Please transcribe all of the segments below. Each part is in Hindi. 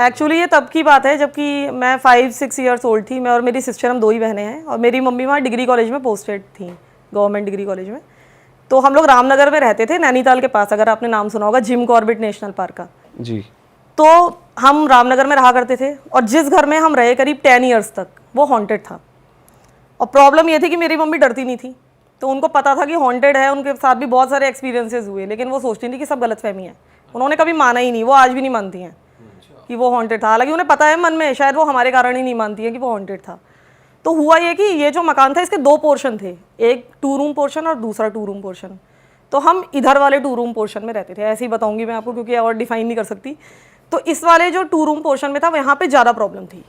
एक्चुअली ये तब की बात है जबकि मैं 5-6 ईयर्स ओल्ड थी। मैं और मेरी सिस्टर, हम 2 ही बहनें हैं, और मेरी मम्मी वहाँ डिग्री कॉलेज में पोस्टेड थी, गवर्नमेंट डिग्री कॉलेज में। तो हम लोग रामनगर में रहते थे, नैनीताल के पास, अगर आपने नाम सुना होगा जिम कॉर्बेट नेशनल पार्क का। जी। तो हम रामनगर में रहा करते थे, और जिस घर में हम रहे करीब 10 ईयर्स तक, वो हॉन्टेड था। और प्रॉब्लम ये थी कि मेरी मम्मी डरती नहीं थी, तो उनको पता था कि हॉन्टेड है। उनके साथ भी बहुत सारे एक्सपीरियंसेस हुए, लेकिन वो सोचती थी कि सब गलतफहमी है। उन्होंने कभी माना ही नहीं, वो आज भी नहीं मानती हैं कि वो हॉन्टेड था। हालांकि उन्हें पता है मन में, शायद वो हमारे कारण ही नहीं मानती है कि वो हॉन्टेड था। तो हुआ ये कि ये जो मकान था, इसके 2 पोर्शन थे, एक 2 रूम पोर्शन और दूसरा 2 रूम पोर्शन। तो हम इधर वाले 2 रूम पोर्शन में रहते थे, ऐसे ही बताऊंगी मैं आपको, क्योंकि और डिफाइन नहीं कर सकती। तो इस वाले जो 2 रूम पोर्शन में था, वहाँ पे ज़्यादा प्रॉब्लम थी।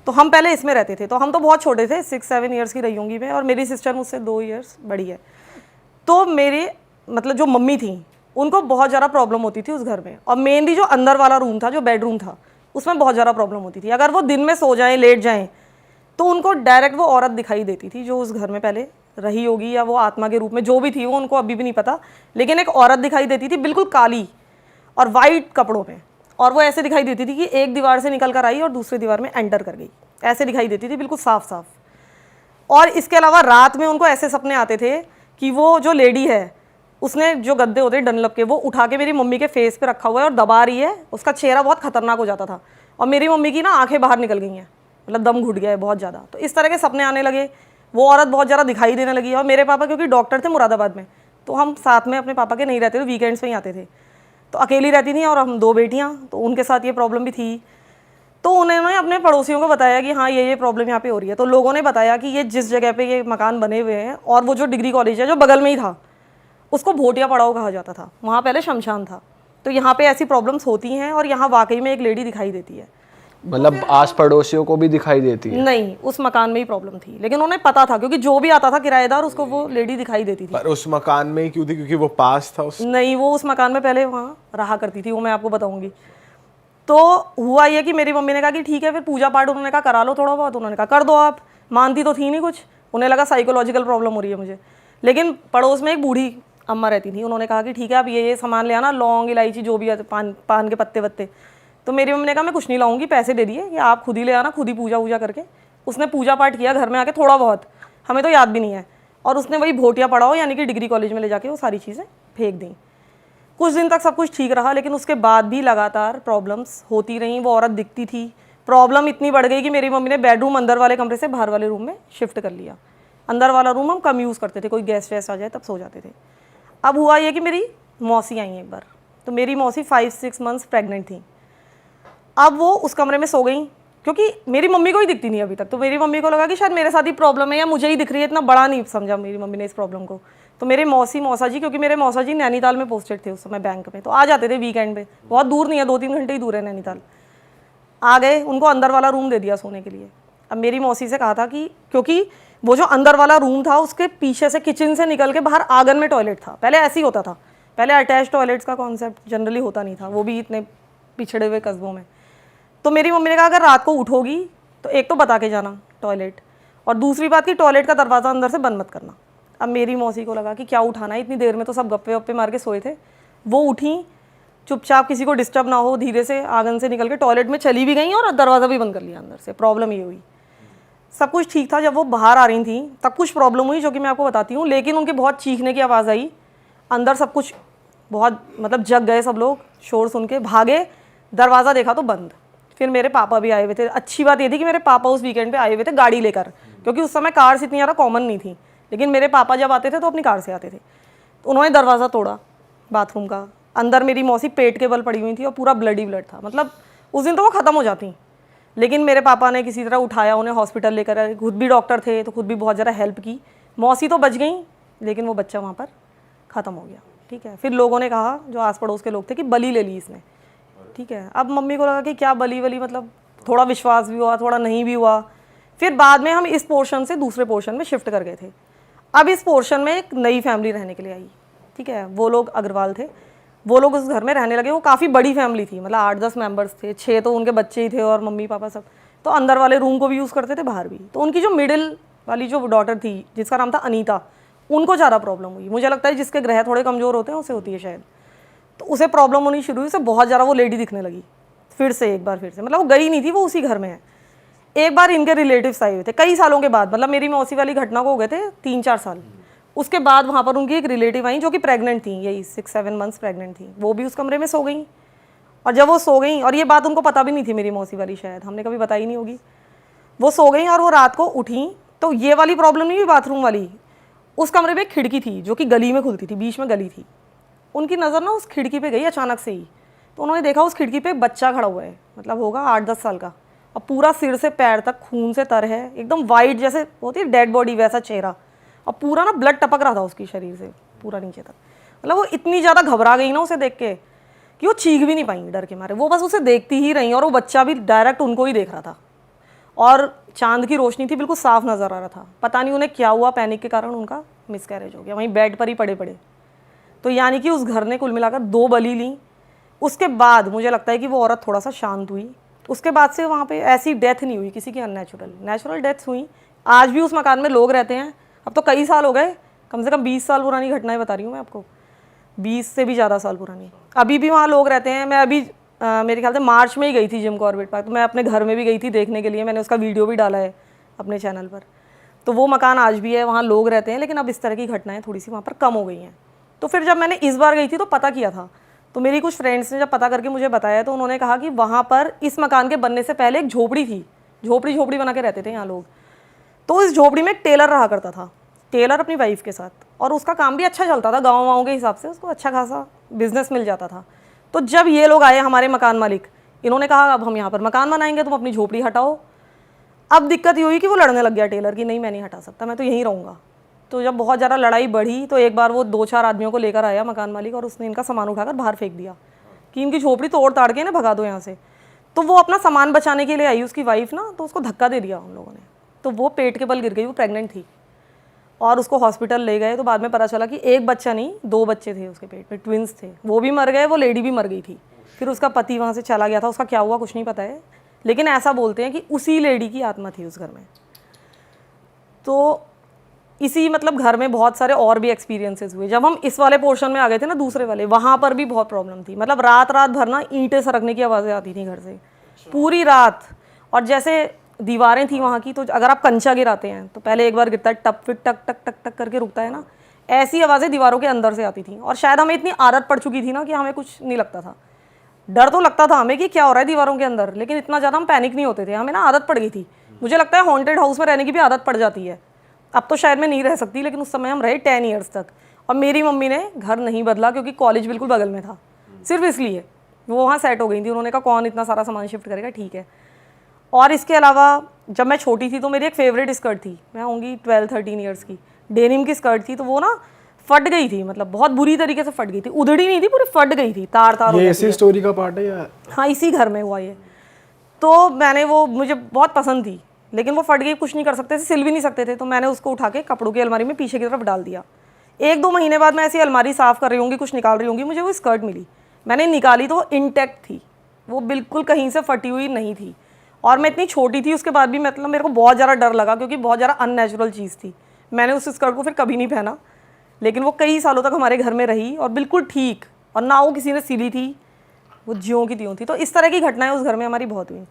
तो हम पहले इसमें रहते थे। तो हम तो बहुत छोटे थे, 6-7 ईयर्स की रही होंगी मैं, और मेरी सिस्टर मुझसे 2 ईयर्स बड़ी है। तो मेरे मतलब जो मम्मी थी, उनको बहुत ज़्यादा प्रॉब्लम होती थी उस घर में। और मेनली जो अंदर वाला रूम था, जो बेडरूम था, उसमें बहुत ज़्यादा प्रॉब्लम होती थी। अगर वो दिन में सो जाएं, लेट जाएं, तो उनको डायरेक्ट वो औरत दिखाई देती थी जो उस घर में पहले रही होगी, या वो आत्मा के रूप में जो भी थी, वो उनको अभी भी नहीं पता। लेकिन एक औरत दिखाई देती थी, बिल्कुल काली और वाइट कपड़ों में। और वो ऐसे दिखाई देती थी कि एक दीवार से निकल कर आई और दूसरी दीवार में एंटर कर गई, ऐसे दिखाई देती थी, बिल्कुल साफ साफ। और इसके अलावा रात में उनको ऐसे सपने आते थे कि वो जो लेडी है, उसने जो गद्दे होते डनलप के, वो उठा के मेरी मम्मी के फेस पे रखा हुआ है और दबा रही है। उसका चेहरा बहुत खतरनाक हो जाता था, और मेरी मम्मी की ना आंखें बाहर निकल गई हैं, मतलब दम घुट गया है बहुत ज़्यादा। तो इस तरह के सपने आने लगे, वो औरत बहुत ज़्यादा दिखाई देने लगी। और मेरे पापा क्योंकि डॉक्टर थे मुरादाबाद में, तो हम साथ में अपने पापा के नहीं रहते थे, वीकेंड्स में ही आते थे। तो अकेली रहती थी, और हम 2 बेटियाँ, तो उनके साथ ये प्रॉब्लम भी थी। तो उन्होंने अपने पड़ोसियों को बताया कि हाँ ये प्रॉब्लम यहाँ पे हो रही है। तो लोगों ने बताया कि ये जिस जगह पे ये मकान बने हुए हैं, और वो जो डिग्री कॉलेज है जो बगल में ही था, उसको भोटिया पड़ाव कहा जाता था। वहाँ पहले शमशान था। तो यहाँ पे ऐसी प्रॉब्लम्स होती हैं, और यहाँ वाकई में एक लेडी दिखाई देती है। मतलब आस पड़ोसियों को भी दिखाई देती है? नहीं, उस मकान में ही प्रॉब्लम थी, लेकिन उन्हें पता था, क्योंकि जो भी आता था किराएदार, उसको वो लेडी दिखाई देती थी। पर उस मकान में ही क्यों थी? क्योंकि वो पास था उस... नहीं, वो उस मकान में पहले वहाँ रहा करती थी, वो मैं आपको बताऊंगी। तो हुआ ये कि मेरी मम्मी ने कहा कि ठीक है, फिर पूजा पाठ उन्होंने कहा करा लो थोड़ा बहुत। उन्होंने कहा कर दो आप। मानती तो थी नहीं कुछ, उन्हें लगा साइकोलॉजिकल प्रॉब्लम हो रही है मुझे। लेकिन पड़ोस में एक बूढ़ी अम्मा रहती थी, उन्होंने कहा कि ठीक है आप ये सामान ले आना, लौंग इलायची जो भी है, पान के पत्ते वत्ते। तो मेरी मम्मी ने कहा मैं कुछ नहीं लाऊंगी, पैसे दे दिए, या आप खुद ही ले आना, खुद ही पूजा वूजा करके। उसने पूजा पाठ किया घर में आके थोड़ा बहुत, हमें तो याद भी नहीं है। और उसने वही भोटिया पड़ाओ यानी कि डिग्री कॉलेज में ले जाके वो सारी चीज़ें फेंक दी। कुछ दिन तक सब कुछ ठीक रहा, लेकिन उसके बाद भी लगातार प्रॉब्लम्स होती रहीं। वो औरत दिखती थी। प्रॉब्लम इतनी बढ़ गई कि मेरी मम्मी ने बेडरूम अंदर वाले कमरे से बाहर वाले रूम में शिफ्ट कर लिया। अंदर वाला रूम हम कम यूज़ करते थे, कोई गेस्ट वेस्ट आ जाए तब सो जाते थे। अब हुआ ये कि मेरी मौसी आई एक बार। तो मेरी मौसी 5-6 मंथ्स प्रेग्नेंट थी। अब वो उस कमरे में सो गई, क्योंकि मेरी मम्मी को ही दिखती नहीं अभी तक। तो मेरी मम्मी को लगा कि शायद मेरे साथ ही प्रॉब्लम है, या मुझे ही दिख रही है। इतना बड़ा नहीं समझा मेरी मम्मी ने इस प्रॉब्लम को। तो मेरे मौसा जी, क्योंकि मेरे मौसा जी नैनीताल में पोस्टेड थे उस समय बैंक में, तो आ जाते थे वीकेंड पे। बहुत दूर नहीं है, 2-3 घंटे ही दूर है नैनीताल। आ गए, उनको अंदर वाला रूम दे दिया सोने के लिए। अब मेरी मौसी से कहा था कि क्योंकि वो जो अंदर वाला रूम था, उसके पीछे से किचन से निकल के बाहर आंगन में टॉयलेट था। पहले ऐसे ही होता था, पहले अटैच टॉयलेट्स का कॉन्सेप्ट जनरली होता नहीं था, वो भी इतने पिछड़े हुए कस्बों में। तो मेरी मम्मी ने कहा अगर रात को उठोगी तो एक तो बता के जाना टॉयलेट, और दूसरी बात कि टॉयलेट का दरवाज़ा अंदर से बंद मत करना। अब मेरी मौसी को लगा कि क्या उठाना है, इतनी देर में तो सब गप्पे वप्पे मार के सोए थे। वो उठी चुपचाप, किसी को डिस्टर्ब ना हो, धीरे से आंगन से निकल के टॉयलेट में चली भी गई और दरवाज़ा भी बंद कर लिया अंदर से। प्रॉब्लम ये हुई, सब कुछ ठीक था। जब वो बाहर आ रही थी तब कुछ प्रॉब्लम हुई, जो कि मैं आपको बताती हूँ। लेकिन उनके बहुत चीखने की आवाज़ आई अंदर, सब कुछ बहुत मतलब जग गए सब लोग, शोर सुन के भागे। दरवाज़ा देखा तो बंद। फिर मेरे पापा भी आए हुए थे। अच्छी बात ये थी कि मेरे पापा उस वीकेंड पे आए हुए थे गाड़ी लेकर, क्योंकि उस समय कार्स इतनी ज़्यादा कॉमन नहीं थी। लेकिन मेरे पापा जब आते थे तो अपनी कार से आते थे। तो उन्होंने दरवाज़ा तोड़ा बाथरूम का। अंदर मेरी मौसी पेट के बल पड़ी हुई थी और पूरा ब्लड ही ब्लड था। मतलब उस दिन तो वो ख़त्म हो जाती। लेकिन मेरे पापा ने किसी तरह उठाया, उन्हें हॉस्पिटल लेकर आए। खुद भी डॉक्टर थे तो खुद भी बहुत ज़्यादा हेल्प की। मौसी तो बच गई, लेकिन वो बच्चा वहाँ पर ख़त्म हो गया। ठीक है, फिर लोगों ने कहा, जो आस पड़ोस के लोग थे, कि बलि ले ली इसने। ठीक है, अब मम्मी को लगा कि क्या बली वली, मतलब थोड़ा विश्वास भी हुआ, थोड़ा नहीं भी हुआ। फिर बाद में हम इस पोर्शन से दूसरे पोर्शन में शिफ्ट कर गए थे। अब इस पोर्शन में एक नई फैमिली रहने के लिए आई। ठीक है, वो लोग अग्रवाल थे, वो लोग उस घर में रहने लगे। वो काफ़ी बड़ी फैमिली थी, मतलब 8-10 मेंबर्स थे, 6 तो उनके बच्चे ही थे और मम्मी पापा सब। तो अंदर वाले रूम को भी यूज़ करते थे, बाहर भी। तो उनकी जो मिडिल वाली जो डॉटर थी, जिसका नाम था अनीता, उनको ज़्यादा प्रॉब्लम हुई। मुझे लगता है जिसके ग्रह थोड़े कमज़ोर होते हैं उसे होती है शायद। तो उसे प्रॉब्लम होनी शुरू हुई, उसे बहुत ज़्यादा वो लेडी दिखने लगी। फिर से एक बार फिर से, मतलब वो गई नहीं थी, वो उसी घर में है। एक बार इनके रिलेटिव्स आए हुए थे कई सालों के बाद, मतलब मेरी मौसी वाली घटना को हो गए थे 3-4 साल। उसके बाद वहाँ पर उनकी एक रिलेटिव आई जो कि प्रेग्नेंट थी, यही 6-7 मंथ्स प्रेग्नेंट थी। वो भी उस कमरे में सो गई, और जब वो सो गई, और ये बात उनको पता भी नहीं थी मेरी मौसी वाली, शायद हमने कभी बताई नहीं होगी। वो सो गई और वो रात को उठी तो ये वाली प्रॉब्लम नहीं हुई बाथरूम वाली, उस कमरे में एक खिड़की थी जो कि गली में खुलती थी, बीच में गली थी। उनकी नज़र ना उस खिड़की पे गई अचानक से ही, तो उन्होंने देखा उस खिड़की पे एक बच्चा खड़ा हुआ है, मतलब होगा 8-10 साल का, और पूरा सिर से पैर तक खून से तर है, एकदम वाइट जैसे होती है डेड बॉडी वैसा चेहरा, और पूरा ना ब्लड टपक रहा था उसकी शरीर से पूरा नीचे तक। मतलब वो इतनी ज़्यादा घबरा गई ना उसे देख के कि वो चीख भी नहीं पाई डर के मारे, वो बस उसे देखती ही रही, और वो बच्चा भी डायरेक्ट उनको ही देख रहा था, और चांद की रोशनी थी, बिल्कुल साफ नज़र आ रहा था। पता नहीं उन्हें क्या हुआ, पैनिक के कारण उनका मिसकैरेज हो गया, वहीं बेड पर ही पड़े पड़े। तो यानी कि उस घर ने कुल मिलाकर 2 बलि ली। उसके बाद मुझे लगता है कि वो औरत थोड़ा सा शांत हुई। उसके बाद से वहाँ पे ऐसी डेथ नहीं हुई किसी की अननेचुरल, नेचुरल डेथ्स हुई। आज भी उस मकान में लोग रहते हैं, अब तो कई साल हो गए, कम से कम 20 साल पुरानी घटनाएं बता रही हूँ मैं आपको, 20 से भी ज़्यादा साल पुरानी। अभी भी वहाँ लोग रहते हैं। मैं अभी मेरे ख्याल से मार्च में ही गई थी जिम कॉर्बेट पार्क, तो मैं अपने घर में भी गई थी देखने के लिए, मैंने उसका वीडियो भी डाला है अपने चैनल पर। तो वो मकान आज भी है, वहाँ लोग रहते हैं, लेकिन अब इस तरह की घटनाएं थोड़ी सी वहाँ पर कम हो गई हैं। तो फिर जब मैंने इस बार गई थी तो पता किया था, तो मेरी कुछ फ्रेंड्स ने जब पता करके मुझे बताया, तो उन्होंने कहा कि वहाँ पर इस मकान के बनने से पहले एक झोपड़ी थी, झोपड़ी बना के रहते थे यहाँ लोग। तो इस झोपड़ी में एक टेलर रहा करता था, टेलर अपनी वाइफ के साथ, और उसका काम भी अच्छा चलता था, गाँव के हिसाब से उसको अच्छा खासा बिजनेस मिल जाता था। तो जब ये लोग आए हमारे मकान मालिक, इन्होंने कहा अब हम यहाँ पर मकान बनाएंगे, तुम अपनी झोपड़ी हटाओ। अब दिक्कत ये हुई कि वो लड़ने लग गया टेलर कि नहीं मैं नहीं हटा सकता, मैं तो यहीं रहूँगा। तो जब बहुत ज़्यादा लड़ाई बढ़ी तो एक बार वो 2-4 आदमियों को लेकर आया मकान मालिक, और उसने इनका सामान उठाकर बाहर फेंक दिया कि इनकी झोपड़ी तोड़ ताड़ के ना भगा दो यहाँ से। तो वो अपना सामान बचाने के लिए आई उसकी वाइफ ना, तो उसको धक्का दे दिया उन लोगों ने, तो वो पेट के बल गिर गई, वो प्रेग्नेंट थी, और उसको हॉस्पिटल ले गए। तो बाद में पता चला कि एक बच्चा नहीं 2 बच्चे थे उसके पेट में, ट्विंस थे, वो भी मर गए, वो लेडी भी मर गई थी। फिर उसका पति वहाँ से चला गया था, उसका क्या हुआ कुछ नहीं पता है, लेकिन ऐसा बोलते हैं कि उसी लेडी की आत्मा थी उस घर में। तो इसी मतलब घर में बहुत सारे और भी एक्सपीरियंसेस हुए। जब हम इस वाले पोर्शन में आ गए थे ना, दूसरे वाले, वहाँ पर भी बहुत प्रॉब्लम थी। मतलब रात भर ना ईंटें सरकने की आवाज़ें आती थी घर से पूरी रात, और जैसे दीवारें थी वहाँ की, तो अगर आप कंचा गिराते हैं तो पहले एक बार गिरता है टप, फिर टक टक टक टक करके रुकता है ना, ऐसी आवाज़ें दीवारों के अंदर से आती थी। और शायद हमें इतनी आदत पड़ चुकी थी ना कि हमें कुछ नहीं लगता था, डर तो लगता था हमें कि क्या हो रहा है दीवारों के अंदर, लेकिन इतना ज़्यादा हम पैनिक नहीं होते थे, हमें ना आदत पड़ गई थी। मुझे लगता है हॉन्टेड हाउस में रहने की भी आदत पड़ जाती है। अब तो शायद मैं नहीं रह सकती, लेकिन उस समय हम रहे 10 ईयर्स तक। और मेरी मम्मी ने घर नहीं बदला क्योंकि कॉलेज बिल्कुल बगल में था, सिर्फ इसलिए वो वहाँ सेट हो गई थी। उन्होंने कहा कौन इतना सारा सामान शिफ्ट करेगा, ठीक है। और इसके अलावा जब मैं छोटी थी तो मेरी एक फेवरेट स्कर्ट थी, मैं होंगी 12-13 ईयर्स की, डेनिम की स्कर्ट थी, तो वो ना फट गई थी, मतलब बहुत बुरी तरीके से फट गई थी, उधड़ी नहीं थी, पूरी फट गई थी, तार तार हो ये गई इसी थी। स्टोरी का पार्ट है या? हाँ, इसी घर में हुआ ये। तो मैंने वो, मुझे बहुत पसंद थी, लेकिन वो फट गई, कुछ नहीं कर सकते थे, सिल भी नहीं सकते थे, तो मैंने उसको उठा के कपड़ों की अलमारी में पीछे की तरफ डाल दिया। 1-2 महीने बाद मैं ऐसी अलमारी साफ़ कर रही होंगी, कुछ निकाल रही होंगी, मुझे वो स्कर्ट मिली, मैंने निकाली तो वो इंटैक्ट थी, वो बिल्कुल कहीं से फटी हुई नहीं थी। और मैं इतनी छोटी थी, उसके बाद भी मतलब मेरे को बहुत ज़्यादा डर लगा क्योंकि बहुत ज़्यादा अननेचुरल चीज़ थी। मैंने उस स्कर्ट को फिर कभी नहीं पहना, लेकिन वो कई सालों तक हमारे घर में रही और बिल्कुल ठीक, और ना वो किसी ने सिली थी, वो ज्यों की त्यों थी। तो इस तरह की घटनाएं उस घर में हमारी बहुत हुई।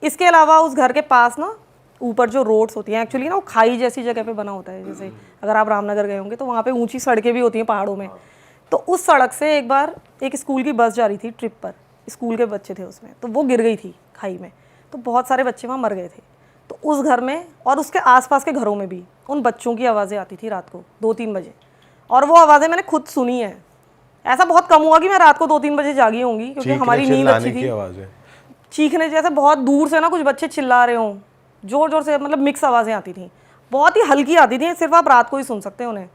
इसके अलावा उस घर के पास ना ऊपर जो रोड्स होती हैं, एक्चुअली ना वो खाई जैसी जगह पे बना होता है, जैसे अगर आप रामनगर गए होंगे तो वहाँ पे ऊंची सड़कें भी होती हैं पहाड़ों में। तो उस सड़क से एक बार एक स्कूल की बस जा रही थी ट्रिप पर, स्कूल के बच्चे थे उसमें, तो वो गिर गई थी खाई में, तो बहुत सारे बच्चे वहाँ मर गए थे। तो उस घर में और उसके आसपास के घरों में भी उन बच्चों की आवाज़ें आती थी रात को 2-3 बजे, और वो आवाज़ें मैंने खुद सुनी है। ऐसा बहुत कम हुआ कि मैं रात को 2-3 बजे जागी होंगी, क्योंकि हमारी नींद अच्छी थी। चीखने जैसे बहुत दूर से ना कुछ बच्चे चिल्ला रहे हों, जोर जोर से, मतलब मिक्स आवाज़ें आती थी, बहुत ही हल्की आती थी, सिर्फ आप रात को ही सुन सकते हैं उन्हें।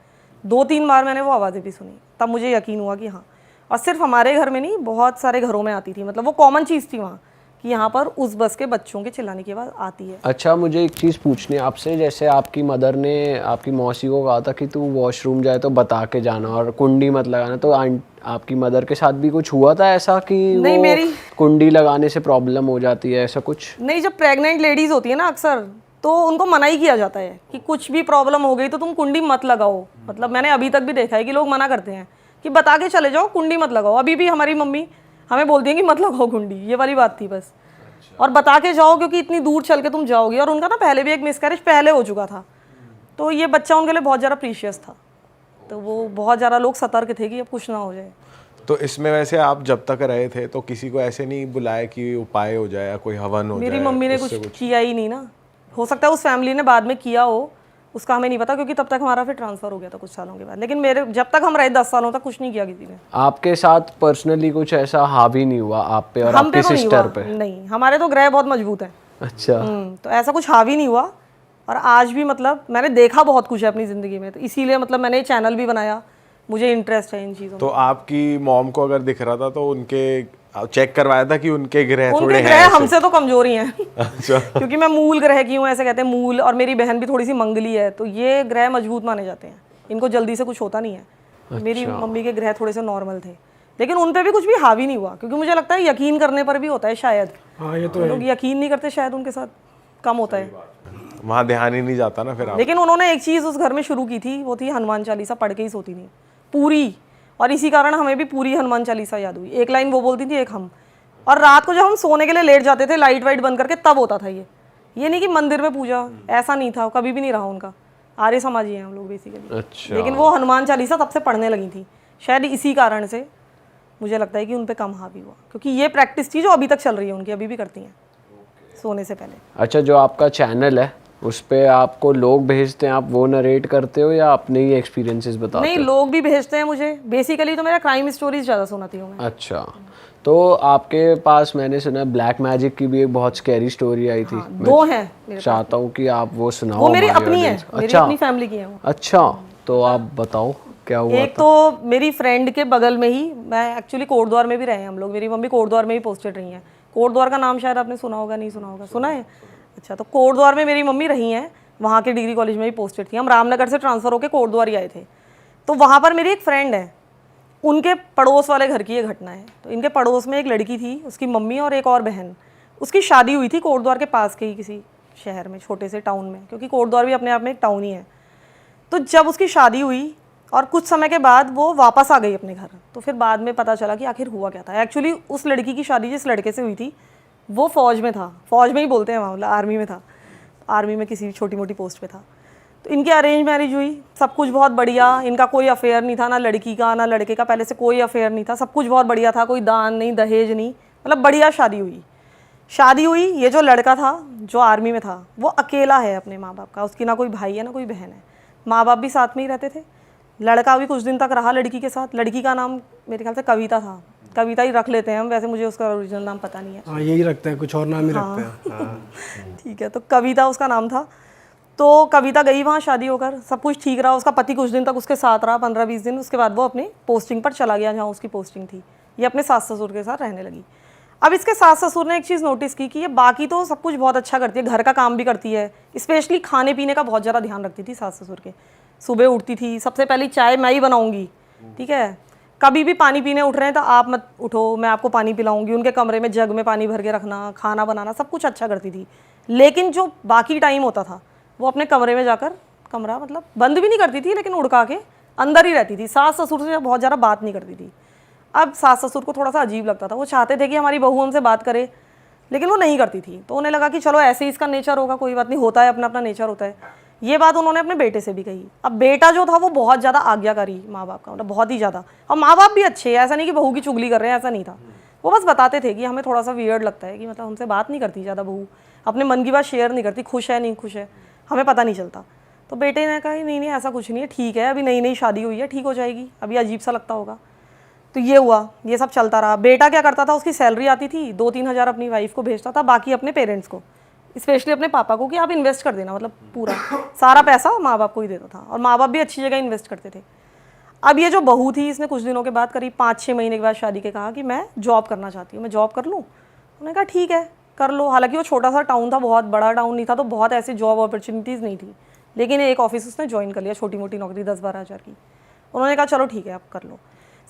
2-3 बार मैंने वो आवाज़ें भी सुनी, तब मुझे यकीन हुआ कि हाँ। और सिर्फ हमारे घर में नहीं, बहुत सारे घरों में आती थी, मतलब वो कॉमन चीज़ थी वहाँ कि यहाँ पर उस बस के बच्चों के चिल्लाने की आवाज़ आती है। अच्छा, मुझे एक चीज़ पूछनी है आपसे, जैसे आपकी मदर ने आपकी मौसी को कहा था कि तू वॉशरूम जाए तो बता के जाना और कुंडी मत लगाना, तो आपकी मदर के साथ भी कुछ हुआ था ऐसा कि नहीं, वो मेरी कुंडी लगाने से प्रॉब्लम हो जाती है, ऐसा कुछ? नहीं, जब प्रेग्नेंट लेडीज़ होती है ना अक्सर, तो उनको मना ही किया जाता है कि कुछ भी प्रॉब्लम हो गई तो तुम कुंडी मत लगाओ। मतलब मैंने अभी तक भी देखा है कि लोग मना करते हैं कि बता के चले जाओ, कुंडी मत लगाओ। अभी भी हमारी मम्मी हमें बोलती हैं कि मत लगाओ कुंडी, ये वाली बात थी बस। और बता के जाओ क्योंकि इतनी दूर चल के तुम जाओगी, और उनका ना पहले भी एक मिसकैरेज पहले हो चुका था, तो ये बच्चा उनके लिए बहुत ज़्यादा प्रीशियस था, तो वो बहुत ज़्यादा लोग सतर्क थे कि अब कुछ ना हो जाए। तो इसमें वैसे आप जब तक रहे थे तो किसी को ऐसे नहीं बुलाया कि उपाय हो जाए या कोई हवन हो जाए? मेरी मम्मी ने कुछ किया ही नहीं ना, हो सकता है उस फैमिली ने बाद में किया हो, उसका हमें नहीं पता, क्योंकि तब तक हमारा फिर ट्रांसफ़र हो गया था कुछ सालों के बाद। लेकिन मेरे जब तक हम रहे 10 सालों तक कुछ नहीं किया किसी ने। आपके साथ पर्सनली कुछ ऐसा हावी नहीं हुआ आप पे और हम आपकी पे तो नहीं सिस्टर हुआ, पे? नहीं, हमारे तो ग्रह बहुत मजबूत है। अच्छा। तो ऐसा कुछ हावी नहीं हुआ। और आज भी मतलब मैंने देखा बहुत कुछ है अपनी ज़िंदगी में, तो इसीलिए मतलब मैंने ये चैनल भी बनाया, मुझे इंटरेस्ट है इन चीज़ों तो आपकी मॉम को अगर दिख रहा था तो उनके चेक करवाया था कि उनके ग्रह में। थोड़े उनके हैं ग्रह ऐसे? हमसे तो कमजोर ही हैं अच्छा। क्योंकि मैं मूल ग्रह की हूँ, ऐसे कहते हैं मूल, और मेरी बहन भी थोड़ी सी मंगली है, तो ये ग्रह मजबूत माने जाते हैं, इनको जल्दी से कुछ होता नहीं है। मेरी मम्मी के ग्रह थोड़े से नॉर्मल थे, लेकिन उन पे भी कुछ भी हावी नहीं हुआ, क्योंकि मुझे लगता है यकीन करने पर भी होता है शायद। हाँ ये तो लोग यकीन नहीं करते, शायद उनके साथ कम होता है। वहाँ ध्यान ही नहीं जाता ना फिर आप। लेकिन उन्होंने एक चीज़ उस घर में शुरू की थी, वो थी हनुमान चालीसा पढ़ के ही सोती थी पूरी, और इसी कारण हमें भी पूरी हनुमान चालीसा याद हुई। एक लाइन वो बोलती थी, एक हम, और रात को जब हम सोने के लिए लेट जाते थे लाइट वाइट बंद करके, तब होता था ये नहीं कि मंदिर में पूजा, ऐसा नहीं था, कभी भी नहीं रहा उनका। आर्य समाजी हैं हम लोग बेसिकली। अच्छा। लेकिन वो हनुमान चालीसा तब से पढ़ने लगी थी, शायद इसी कारण से मुझे लगता है कि उन पे कम हावी हुआ, क्योंकि ये प्रैक्टिस थी जो अभी तक चल रही है उनकी, अभी भी करती हैं सोने से पहले। अच्छा, जो आपका चैनल है उस पे आपको लोग भेजते हैं, आप वो नरेट करते हो या अपने ही एक्सपीरियंसेस बताते नहीं, लोग भी भेजते हैं मुझे, बेसिकली तो मेरा क्राइम स्टोरीज ज़्यादा सुनाती हूँ मैं। हो? अच्छा, तो आपके पास मैंने सुना ब्लैक मैजिक की भी एक बहुत स्कैरी स्टोरी आई थी। दो हैं मेरे, चाहता हूँ कि आप वो सुनाओ। वो मेरी हमारी अपनी है, audience को। मेरी अच्छा अपनी फैमिली की है वो। अच्छा, तो आप बताओ क्या हुआ एक तो मेरी फ्रेंड के बगल में ही, मैं एक्चुअली कोटद्वार में भी रहे हैं हम लोग, मेरी मम्मी कोटद्वार में ही पोस्टेड रही हैं। कोटद्वार का नाम शायद आपने सुना होगा, नहीं सुना होगा, सुना है? अच्छा, तो कोटद्वार में मेरी मम्मी रही हैं, वहाँ के डिग्री कॉलेज में ही पोस्टेड थी। हम रामनगर से ट्रांसफ़र होकर कोटद्वार ही आए थे। तो वहाँ पर मेरी एक फ्रेंड है, उनके पड़ोस वाले घर की ये घटना है। तो इनके पड़ोस में एक लड़की थी, उसकी मम्मी और एक और बहन, उसकी शादी हुई थी कोटद्वार के पास के ही किसी शहर में, छोटे से टाउन में, क्योंकि कोटद्वार भी अपने आप में एक टाउन ही है। तो जब उसकी शादी हुई और कुछ समय के बाद वो वापस आ गई अपने घर, तो फिर बाद में पता चला कि आखिर हुआ क्या था। एक्चुअली उस लड़की की शादी जिस लड़के से हुई थी वो फ़ौज में था, फ़ौज में ही बोलते हैं वहाँ, मतलब आर्मी में था, आर्मी में किसी छोटी मोटी पोस्ट पे था। तो इनकी अरेंज मैरिज हुई, सब कुछ बहुत बढ़िया, इनका कोई अफेयर नहीं था, ना लड़की का ना लड़के का, पहले से कोई अफेयर नहीं था, सब कुछ बहुत बढ़िया था, कोई दान नहीं दहेज नहीं, मतलब बढ़िया शादी हुई। शादी हुई, ये जो लड़का था जो आर्मी में था वो अकेला है अपने माँ बाप का, उसकी ना कोई भाई है ना कोई बहन है, माँ बाप भी साथ में ही रहते थे। लड़का भी कुछ दिन तक रहा लड़की के साथ, लड़की का नाम मेरे ख्याल से कविता था, कविता ही रख लेते हैं हम, वैसे मुझे उसका ओरिजिनल नाम पता नहीं है। हाँ यही रखते हैं, कुछ और नाम ही रखते हैं। हाँ। ठीक है, तो कविता उसका नाम था। तो कविता गई वहाँ शादी होकर, सब कुछ ठीक रहा, उसका पति कुछ दिन तक उसके साथ रहा, 15-20 दिन, उसके बाद वो अपनी पोस्टिंग पर चला गया जहाँ उसकी पोस्टिंग थी। ये अपने सास ससुर के साथ रहने लगी। अब इसके सास ससुर ने एक चीज़ नोटिस की कि ये बाकी तो सब कुछ बहुत अच्छा करती है, घर का काम भी करती है, स्पेशली खाने पीने का बहुत ज़्यादा ध्यान रखती थी सास ससुर के। सुबह उठती थी, सबसे पहले चाय मैं ही बनाऊँगी, ठीक है, कभी भी पानी पीने उठ रहे हैं तो आप मत उठो, मैं आपको पानी पिलाऊंगी, उनके कमरे में जग में पानी भर के रखना, खाना बनाना, सब कुछ अच्छा करती थी। लेकिन जो बाकी टाइम होता था वो अपने कमरे में जाकर, कमरा मतलब बंद भी नहीं करती थी लेकिन उड़का के अंदर ही रहती थी, सास ससुर से बहुत ज़्यादा बात नहीं करती थी। अब सास ससुर को थोड़ा सा अजीब लगता था, वो चाहते थे कि हमारी बहू हमसे बात करे, लेकिन वो नहीं करती थी। तो उन्हें लगा कि चलो ऐसे ही इसका नेचर होगा, कोई बात नहीं, होता है, अपना अपना नेचर होता है। ये बात उन्होंने अपने बेटे से भी कही। अब बेटा जो था वो बहुत ज़्यादा आज्ञाकारी माँ बाप का, मतलब बहुत ही ज़्यादा, और माँ बाप भी अच्छे हैं, ऐसा नहीं कि बहू की चुगली कर रहे हैं, ऐसा नहीं था। वो बस बताते थे कि हमें थोड़ा सा वियर्ड लगता है कि मतलब हमसे बात नहीं करती ज़्यादा बहू, अपने मन की बात शेयर नहीं करती, खुश है नहीं खुश है हमें पता नहीं चलता। तो बेटे ने कहा नहीं नहीं ऐसा कुछ नहीं है, ठीक है, अभी नई नई शादी हुई है, ठीक हो जाएगी, अभी अजीब सा लगता होगा। तो ये हुआ, ये सब चलता रहा। बेटा क्या करता था, उसकी सैलरी आती थी, 2-3 हज़ार अपनी वाइफ को भेजता था, बाकी अपने पेरेंट्स को, स्पेशली अपने पापा को, कि आप इन्वेस्ट कर देना, मतलब पूरा सारा पैसा माँ बाप को ही देता था, और माँ बाप भी अच्छी जगह इन्वेस्ट करते थे। अब ये जो बहू थी, इसने कुछ दिनों के बाद, करीब 5-6 महीने के बाद शादी के, कहा कि मैं जॉब करना चाहती हूँ, मैं जॉब कर लूँ। उन्होंने कहा ठीक है कर लो। हालांकि वो छोटा सा टाउन था, बहुत बड़ा टाउन नहीं था, तो बहुत ऐसी जॉब अपॉर्चुनिटीज़ नहीं थी, लेकिन एक ऑफिस उसने ज्वाइन कर लिया, छोटी मोटी नौकरी 10-12 हज़ार की। उन्होंने कहा चलो ठीक है आप कर लो।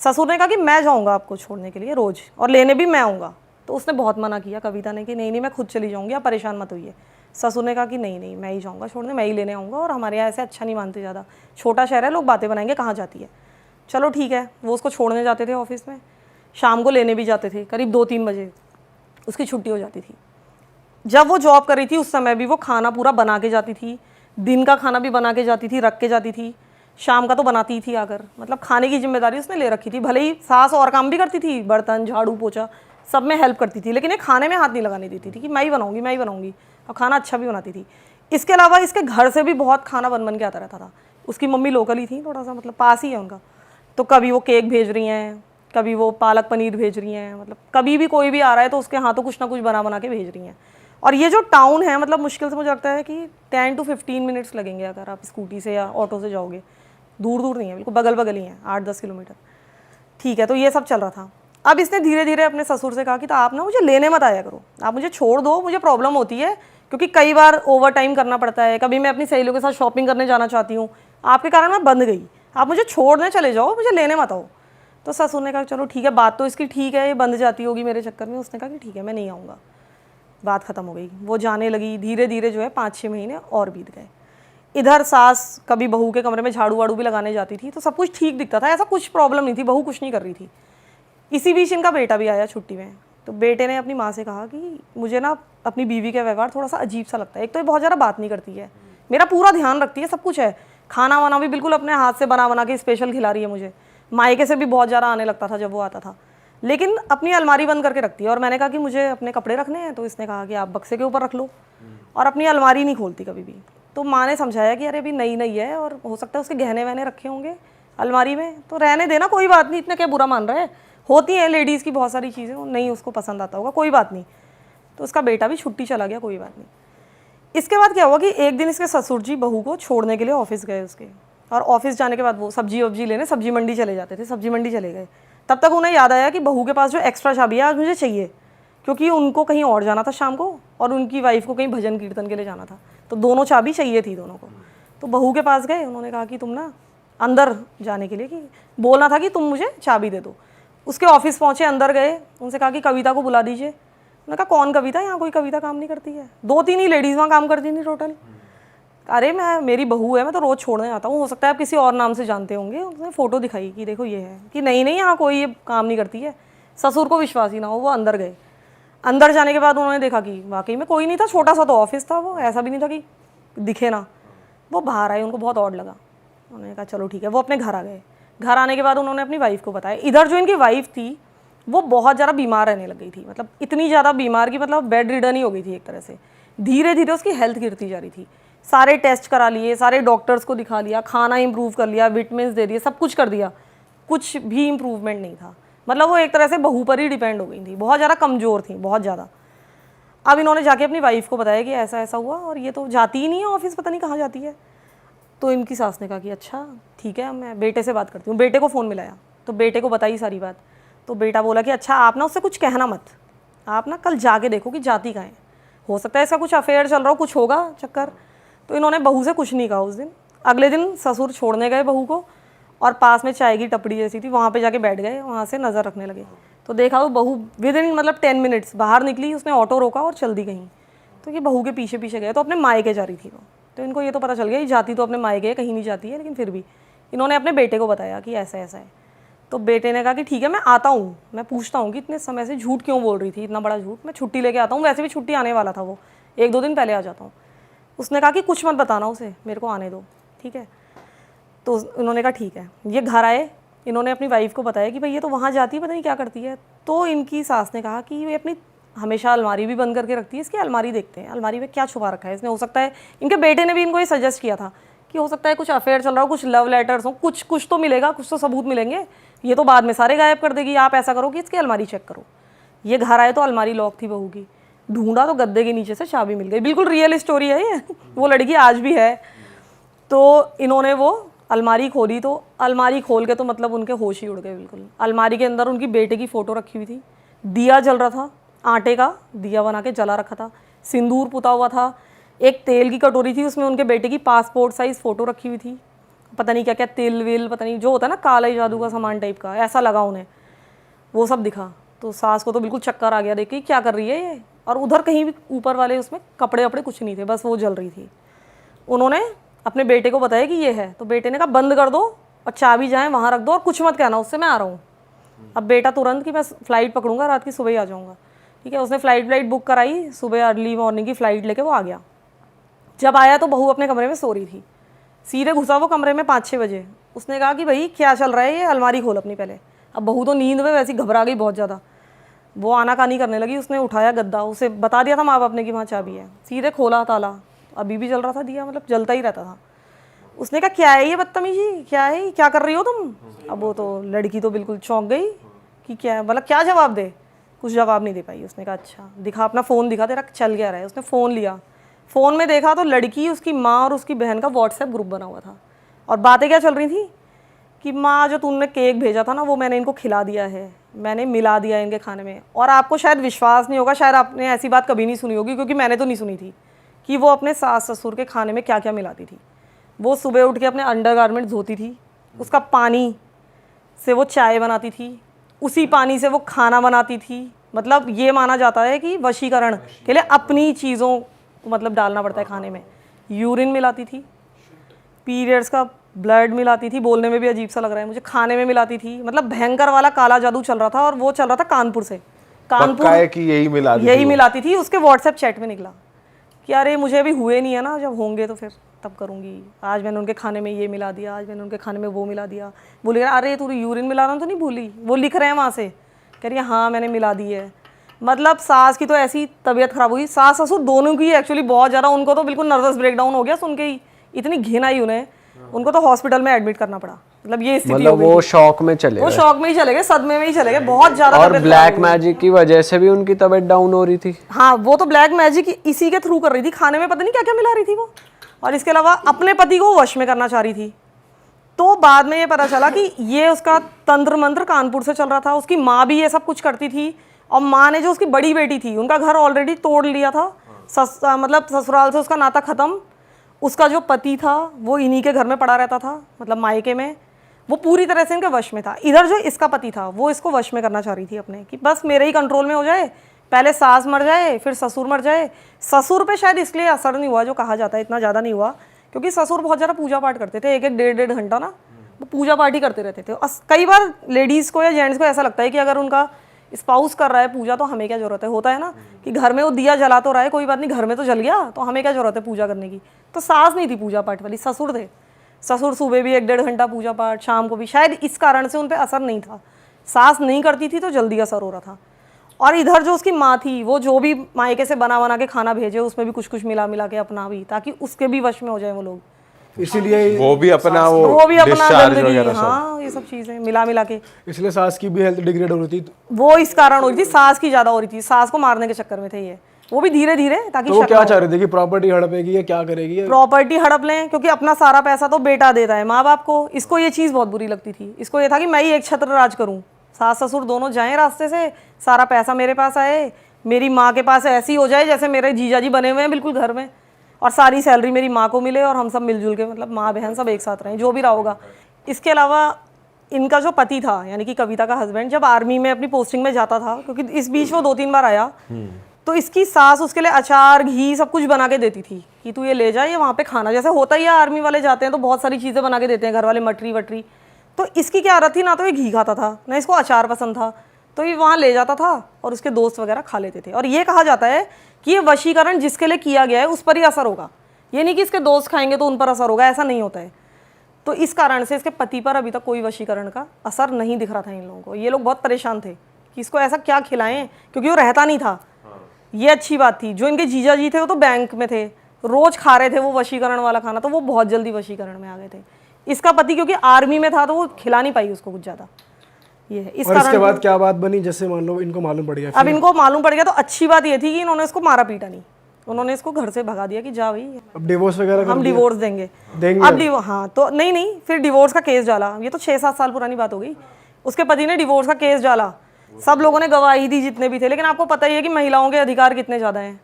ससुर ने कहा कि मैं जाऊँगा आपको छोड़ने के लिए रोज़, और लेने भी मैं आऊँगा। तो उसने बहुत मना किया कविता ने कि नहीं नहीं मैं खुद चली जाऊँगी, आप परेशान मत होइए। ससुर ने कहा कि नहीं नहीं मैं ही जाऊँगा छोड़ने, मैं ही लेने आऊँगा, और हमारे यहाँ ऐसे अच्छा नहीं मानते ज़्यादा, छोटा शहर है, लोग बातें बनाएंगे, कहाँ जाती है। चलो ठीक है, वो उसको छोड़ने जाते थे ऑफिस में। शाम को लेने भी जाते थे, करीब 2-3 बजे उसकी छुट्टी हो जाती थी। जब वो जॉब कर रही थी उस समय भी वो खाना पूरा बना के जाती थी, दिन का खाना भी बना के जाती थी, रख के जाती थी, शाम का तो बनाती ही थी आकर। मतलब खाने की जिम्मेदारी उसने ले रखी थी। भले ही सास और काम भी करती थी, बर्तन झाड़ू पोछा सब में हेल्प करती थी, लेकिन ये खाने में हाथ नहीं लगाने देती थी कि मैं ही बनाऊंगी, और खाना अच्छा भी बनाती थी। इसके अलावा इसके घर से भी बहुत खाना बन के आता रहता था। उसकी मम्मी लोकल ही थी, थोड़ा सा मतलब पास ही है उनका, तो कभी वो केक भेज रही हैं, कभी वो पालक पनीर भेज रही हैं, मतलब कभी भी कोई भी आ रहा है तो उसके हाथों कुछ ना कुछ बना के भेज रही हैं। और ये जो टाउन है, मतलब मुश्किल से मुझे लगता है कि 10 to 15 मिनट्स लगेंगे अगर आप स्कूटी से या ऑटो से जाओगे। दूर नहीं है, बिल्कुल बगल ही है, 8-10 किलोमीटर। ठीक है, तो ये सब चल रहा था। अब इसने धीरे धीरे अपने ससुर से कहा कि तो आप ना मुझे लेने मत आया करो, आप मुझे छोड़ दो, मुझे प्रॉब्लम होती है क्योंकि कई बार ओवर टाइम करना पड़ता है, कभी मैं अपनी सहेलियों के साथ शॉपिंग करने जाना चाहती हूँ, आपके कारण मैं बंद गई, आप मुझे छोड़ने चले जाओ, मुझे लेने मत आओ। तो ससुर ने कहा चलो ठीक है, बात तो इसकी ठीक है, ये बंद जाती होगी मेरे चक्कर में। उसने कहा कि ठीक है, मैं नहीं आऊँगा। बात ख़त्म हो गई, वो जाने लगी। धीरे धीरे जो है 5-6 महीने और बीत गए। इधर सास कभी बहू के कमरे में झाड़ू वाड़ू भी लगाने जाती थी, तो सब कुछ ठीक दिखता था, ऐसा कुछ प्रॉब्लम नहीं थी, बहू कुछ नहीं कर रही थी। इसी बीच इनका बेटा भी आया छुट्टी में, तो बेटे ने अपनी माँ से कहा कि मुझे ना अपनी बीवी का व्यवहार थोड़ा सा अजीब सा लगता है। एक तो ये बहुत ज़्यादा बात नहीं करती है, मेरा पूरा ध्यान रखती है, सब कुछ है, खाना वाना भी बिल्कुल अपने हाथ से बना के स्पेशल खिला रही है मुझे। मायके से भी बहुत ज़्यादा आने लगता था जब वो आता था, लेकिन अपनी अलमारी बंद करके रखती है। और मैंने कहा कि मुझे अपने कपड़े रखने हैं, तो इसने कहा कि आप बक्से के ऊपर रख लो, और अपनी अलमारी नहीं खोलती कभी भी। तो माँ ने समझाया कि अरे अभी नई है और हो सकता है उसके गहने वहने रखे होंगे अलमारी में, तो रहने देना, कोई बात नहीं, इतने क्या बुरा मान रहा है, होती है लेडीज़ की बहुत सारी चीज़ें, नहीं उसको पसंद आता होगा, कोई बात नहीं। तो उसका बेटा भी छुट्टी चला गया, कोई बात नहीं। इसके बाद क्या हुआ कि एक दिन इसके ससुर जी बहू को छोड़ने के लिए ऑफिस गए उसके, और ऑफिस जाने के बाद वो सब्जी वब्जी लेने सब्जी मंडी चले जाते थे, सब्जी मंडी चले गए। तब तक उन्हें याद आया कि बहू के पास जो एक्स्ट्रा चाबी है आज मुझे चाहिए, क्योंकि उनको कहीं और जाना था शाम को, और उनकी वाइफ को कहीं भजन कीर्तन के लिए जाना था, तो दोनों चाबी चाहिए थी दोनों को। तो बहू के पास गए, उन्होंने कहा कि तुम ना अंदर जाने के लिए, कि बोलना था कि तुम मुझे चाबी दे दो। उसके ऑफिस पहुँचे, अंदर गए, उनसे कहा कि कविता को बुला दीजिए। उन्होंने कहा कौन कविता, यहाँ कोई कविता काम नहीं करती है, 2-3 ही लेडीज़ वहाँ काम करती थी टोटल। अरे मैं, मेरी बहू है, मैं तो रोज़ छोड़ने आता हूँ, हो सकता है आप किसी और नाम से जानते होंगे। उसने फ़ोटो दिखाई कि देखो ये है, कि नहीं यहाँ कोई ये काम नहीं करती है। ससुर को विश्वास ही ना हो, वो अंदर गए। अंदर जाने के बाद उन्होंने देखा कि वाकई में कोई नहीं था, छोटा सा तो ऑफिस था वो, ऐसा भी नहीं था कि दिखे ना। वो बाहर आए, उनको बहुत ऑड लगा, उन्होंने कहा चलो ठीक है, वो अपने घर आ गए। घर आने के बाद उन्होंने अपनी वाइफ को बताया। इधर जो इनकी वाइफ थी वो बहुत ज़्यादा बीमार रहने लग गई थी, मतलब इतनी ज़्यादा बीमार कि मतलब बेड रिडन ही हो गई थी एक तरह से। धीरे धीरे उसकी हेल्थ गिरती जा रही थी। सारे टेस्ट करा लिए, सारे डॉक्टर्स को दिखा लिया, खाना इंप्रूव कर लिया, विटामिन्स दे दिए, सब कुछ कर दिया, कुछ भी इम्प्रूवमेंट नहीं था। मतलब वो एक तरह से बहू पर ही डिपेंड हो गई थी, बहुत ज़्यादा कमज़ोर थी, बहुत ज़्यादा। अब इन्होंने जाके अपनी वाइफ को बताया कि ऐसा ऐसा हुआ, और ये तो जाती ही नहीं है ऑफिस, पता नहीं कहाँ जाती है। तो इनकी सास ने कहा कि अच्छा ठीक है, मैं बेटे से बात करती हूँ। बेटे को फ़ोन मिलाया, तो बेटे को बताई सारी बात। तो बेटा बोला कि अच्छा आप ना उससे कुछ कहना मत, आप ना कल जाके देखो कि जाती कहाँ है, हो सकता है इसका कुछ अफेयर चल रहा हो, कुछ होगा चक्कर। तो इन्होंने बहू से कुछ नहीं कहा उस दिन। अगले दिन ससुर छोड़ने गए बहू को, और पास में चाय की टपड़ी जैसी थी, वहाँ पे जाके बैठ गए, वहाँ से नज़र रखने लगे। तो देखा वो बहू विद इन मतलब 10 मिनट्स बाहर निकली, उसने ऑटो रोका और चल दी कहीं। तो ये बहू के पीछे पीछे गए, तो अपने मायके जा रही थी वो। तो इनको ये तो पता चल गया ये जाती तो अपने मायके है, कहीं नहीं जाती है, लेकिन फिर भी इन्होंने अपने बेटे को बताया कि ऐसा ऐसा है। तो बेटे ने कहा कि ठीक है, मैं आता हूँ, मैं पूछता हूँ कि इतने समय से झूठ क्यों बोल रही थी, इतना बड़ा झूठ, मैं छुट्टी लेके आता हूँ, वैसे भी छुट्टी आने वाला था, वो 1-2 दिन पहले आ जाता हूँ। उसने कहा कि कुछ मत बताना उसे, मेरे को आने दो, ठीक है। तो इन्होंने कहा ठीक है। ये घर आए, इन्होंने अपनी वाइफ को बताया कि भाई ये तो वहाँ जाती है, पता नहीं क्या करती है। तो इनकी सास ने कहा कि ये अपनी हमेशा अलमारी भी बंद करके रखती है, इसकी अलमारी देखते हैं, अलमारी में क्या छुपा रखा है इसने। हो सकता है इनके बेटे ने भी इनको ये सजेस्ट किया था कि हो सकता है कुछ अफेयर चल रहा हो, कुछ लव लेटर्स हो, कुछ तो मिलेगा, कुछ तो सबूत मिलेंगे, ये तो बाद में सारे गायब कर देगी, आप ऐसा करो कि इसकी अलमारी चेक करो। ये घर आए तो अलमारी लॉक थी बहू की, ढूंढा तो गद्दे के नीचे से चाबी मिल गई। बिल्कुल रियल स्टोरी है ये, वो लड़की आज भी है। तो इन्होंने वो अलमारी खोली, तो अलमारी खोल के तो मतलब उनके होश ही उड़ गए बिल्कुल। अलमारी के अंदर उनकी बेटे की फ़ोटो रखी हुई थी, दिया जल रहा था, आटे का दिया बना के जला रखा था, सिंदूर पुता हुआ था, एक तेल की कटोरी थी, उसमें उनके बेटे की पासपोर्ट साइज़ फ़ोटो रखी हुई थी, पता नहीं क्या क्या तिल विल, पता नहीं जो होता है ना काला जादू का सामान टाइप का, ऐसा लगा उन्हें, वो सब दिखा। तो सास को तो बिल्कुल चक्कर आ गया देख के, क्या कर रही है ये। और उधर कहीं भी ऊपर वाले उसमें कपड़े वपड़े कुछ नहीं थे, बस वो जल रही थी। उन्होंने अपने बेटे को बताया कि ये है, तो बेटे ने कहा बंद कर दो और चाबी जाए वहाँ रख दो और कुछ मत कहना उससे, मैं आ रहा हूँ। अब बेटा तुरंत कि मैं फ़्लाइट पकड़ूंगा, रात की सुबह ही आ जाऊँगा, ठीक है। उसने फ़्लाइट बुक कराई, सुबह अर्ली मॉर्निंग की फ़्लाइट लेके वो आ गया। जब आया तो बहू अपने कमरे में सो रही थी, सीधे घुसा वो कमरे में 5-6 बजे। उसने कहा कि भाई क्या चल रहा है, ये अलमारी खोल अपनी पहले। अब बहू तो नींद में वैसी घबरा गई बहुत ज़्यादा, वो आनाकानी करने लगी। उसने उठाया गद्दा, उसे बता दिया था माँ बाप ने कि वहाँ चाबी है, सीधे खोला ताला, अभी भी जल रहा था दिया, मतलब जलता ही रहता था। उसने कहा क्या है ये बदतमीजी, क्या है, क्या कर रही हो तुम। अब वो तो लड़की तो बिल्कुल चौंक गई कि क्या, मतलब क्या जवाब दे, कुछ जवाब नहीं दे पाई। उसने कहा अच्छा दिखा, अपना फ़ोन दिखा, तेरा चल गया रहा है। उसने फ़ोन लिया, फ़ोन में देखा तो लड़की, उसकी माँ और उसकी बहन का व्हाट्सएप ग्रुप बना हुआ था, और बातें क्या चल रही थी कि माँ जो तुमने केक भेजा था ना वो मैंने इनको खिला दिया है, मैंने मिला दिया इनके खाने में। और आपको शायद विश्वास नहीं होगा, शायद आपने ऐसी बात कभी नहीं सुनी होगी, क्योंकि मैंने तो नहीं सुनी थी कि वो अपने सास ससुर के खाने में क्या क्या मिलाती थी। वो सुबह उठ के अपने अंडरगारमेंट्स धोती थी, उसका पानी से वो चाय बनाती थी, उसी पानी से वो खाना बनाती थी। मतलब ये माना जाता है कि वशीकरण के लिए अपनी चीज़ों को मतलब डालना पड़ता है खाने में। यूरिन मिलाती थी, पीरियड्स का ब्लड मिलाती थी, बोलने में भी अजीब सा लग रहा है मुझे, खाने में मिलाती थी। मतलब भयंकर वाला काला जादू चल रहा था, और वो चल रहा था कानपुर से। पक्का है कि यही मिलाती थी। उसके व्हाट्सएप चैट में निकला कि अरे मुझे अभी हुए नहीं है ना, जब होंगे तो फिर तब करूँगी, आज मैंने उनके खाने में ये मिला दिया, आज मैंने उनके खाने में वो मिला दिया। बोली अरे तू यूरिन मिलाना तो नहीं भूली, वो लिख रहे हैं वहाँ से, कह रही है हाँ मैंने मिला दी है। मतलब सास की तो ऐसी तबीयत खराब हुई, सास ससुर दोनों की एक्चुअली बहुत ज़्यादा, उनको तो बिल्कुल नर्वस ब्रेकडाउन हो गया सुन के ही, इतनी घिन आई उन्हें, उनको तो हॉस्पिटल में एडमिट करना पड़ा। मतलब ये स्थिति मतलब हो गई वो थी। शॉक में चले वो गए। शॉक में ही चले गए, सदमे में ही चले गए, बहुत ज़्यादा और तबीयत ब्लैक खराब हो गई। मैजिक की वजह से भी उनकी तबीयत डाउन हो रही थी। हाँ वो तो ब्लैक मैजिक इसी के थ्रू कर रही थी, खाने में पता नहीं क्या क्या मिला रही थी वो, और इसके अलावा अपने पति को वश में करना चाह रही थी। तो बाद में ये पता चला कि ये उसका तंत्र मंत्र कानपुर से चल रहा था। उसकी माँ भी ये सब कुछ करती थी, और माँ ने जो उसकी बड़ी बेटी थी, उनका घर ऑलरेडी तोड़ लिया था, मतलब ससुराल से उसका नाता ख़त्म। उसका जो पति था वो इन्हीं के घर में पड़ा रहता था, मतलब मायके में, वो पूरी तरह से इनके वश में था। इधर जो इसका पति था वो इसको वश में करना चाह रही थी अपने, कि बस मेरे ही कंट्रोल में हो जाए, पहले सास मर जाए फिर ससुर मर जाए। ससुर पे शायद इसलिए असर नहीं हुआ जो कहा जाता है, इतना ज़्यादा नहीं हुआ, क्योंकि ससुर बहुत ज़्यादा पूजा पाठ करते थे, 1-1 डेढ़ घंटा ना वो पूजा पाठ ही करते रहते थे। कई बार लेडीज़ को या जेंट्स को ऐसा लगता है कि अगर उनका स्पाउस कर रहा है पूजा तो हमें क्या जरूरत है, होता है ना कि घर में वो दिया जला तो रहा है, कोई बात नहीं, घर में तो जल गया तो हमें क्या जरूरत है पूजा करने की। तो सास नहीं थी पूजा पाठ वाली, ससुर थे। ससुर सुबह भी 1-1.5 घंटा पूजा पाठ, शाम को भी, शायद इस कारण से उन पर असर नहीं था। सास नहीं करती थी तो जल्दी असर हो रहा था। और इधर जो उसकी माँ थी वो जो भी मायके से बना के खाना भेजे उसमें भी कुछ कुछ मिला के अपना भी, ताकि उसके भी वश में हो जाए वो लोग। इसीलिए वो भी अपना डिस्चार्ज वगैरह गंदगी, हाँ ये सब चीज़ें मिला के, इसलिए सास की भी हेल्थ डिग्रेड हो रही थी। वो इस कारण हो रही थी, सास की ज़्यादा हो रही थी, सास को मारने के चक्कर में थे ये, वो भी धीरे धीरे, ताकि तो वो क्या चाह रही थी कि प्रॉपर्टी हड़पेगी या क्या करेगी? प्रॉपर्टी हड़प लें, क्योंकि अपना सारा पैसा तो बेटा देता है माँ बाप को। इसको ये चीज़ बहुत बुरी लगती थी, इसको ये था कि मैं ही एक छत्र राज करूँ, सास ससुर दोनों जाएं रास्ते से, सारा पैसा मेरे पास आए, मेरी माँ के पास ऐसी हो जाए जैसे मेरे जीजा जी बने हुए हैं बिल्कुल घर में, और सारी सैलरी मेरी माँ को मिले और हम सब मिलजुल के, मतलब माँ बहन सब एक साथ रहें, जो भी रहा होगा। इसके अलावा इनका जो पति था यानी कि कविता का हस्बैंड, जब आर्मी में अपनी पोस्टिंग में जाता था, क्योंकि इस बीच वो 2-3 बार आया, तो इसकी सास उसके लिए अचार घी सब कुछ बना के देती थी कि तू ये ले जा, ये वहाँ पे खाना, जैसे होता ही है आर्मी वाले जाते हैं तो बहुत सारी चीज़ें बना के देते हैं घर वाले, मटरी वटरी। तो इसकी क्या आदत थी, ना तो ये घी खाता था ना इसको अचार पसंद था, तो ये वहाँ ले जाता था और उसके दोस्त वगैरह खा लेते थे। और ये कहा जाता है कि ये वशीकरण जिसके लिए किया गया है उस पर ही असर होगा, ये नहीं कि इसके दोस्त खाएंगे तो उन पर असर होगा, ऐसा नहीं होता है। तो इस कारण से इसके पति पर अभी तक कोई वशीकरण का असर नहीं दिख रहा था इन लोगों को। ये लोग बहुत परेशान थे कि इसको ऐसा क्या खिलाएं, क्योंकि वो रहता नहीं था। ये अच्छी बात थी। जो इनके जीजा जी थे वो तो बैंक में थे, रोज खा रहे थे वो वशीकरण वाला खाना, तो वो बहुत जल्दी वशीकरण में आ गए थे। इसका पति क्योंकि आर्मी में था तो वो खिला नहीं पाई उसको कुछ ज़्यादा, ये है इस और कारण। इसके बाद क्या बात बनी, जैसे मान लो इनको मालूम पड़ गया, अब इनको मालूम पड़ गया तो अच्छी बात ये थी कि इन्होंने इसको मारा पीटा नहीं, उन्होंने इसको घर से भगा दिया कि जा भाई अब डिवोर्स वगैरह हम डिवोर्स देंगे अब हाँ तो नहीं, फिर डिवोर्स का केस डाला। ये तो 6-7 साल पुरानी बात हो गई। उसके पति ने डिवोर्स का केस डाला, सब लोगों ने गवाही दी जितने भी थे, लेकिन आपको पता ही है कि महिलाओं के अधिकार कितने ज़्यादा हैं।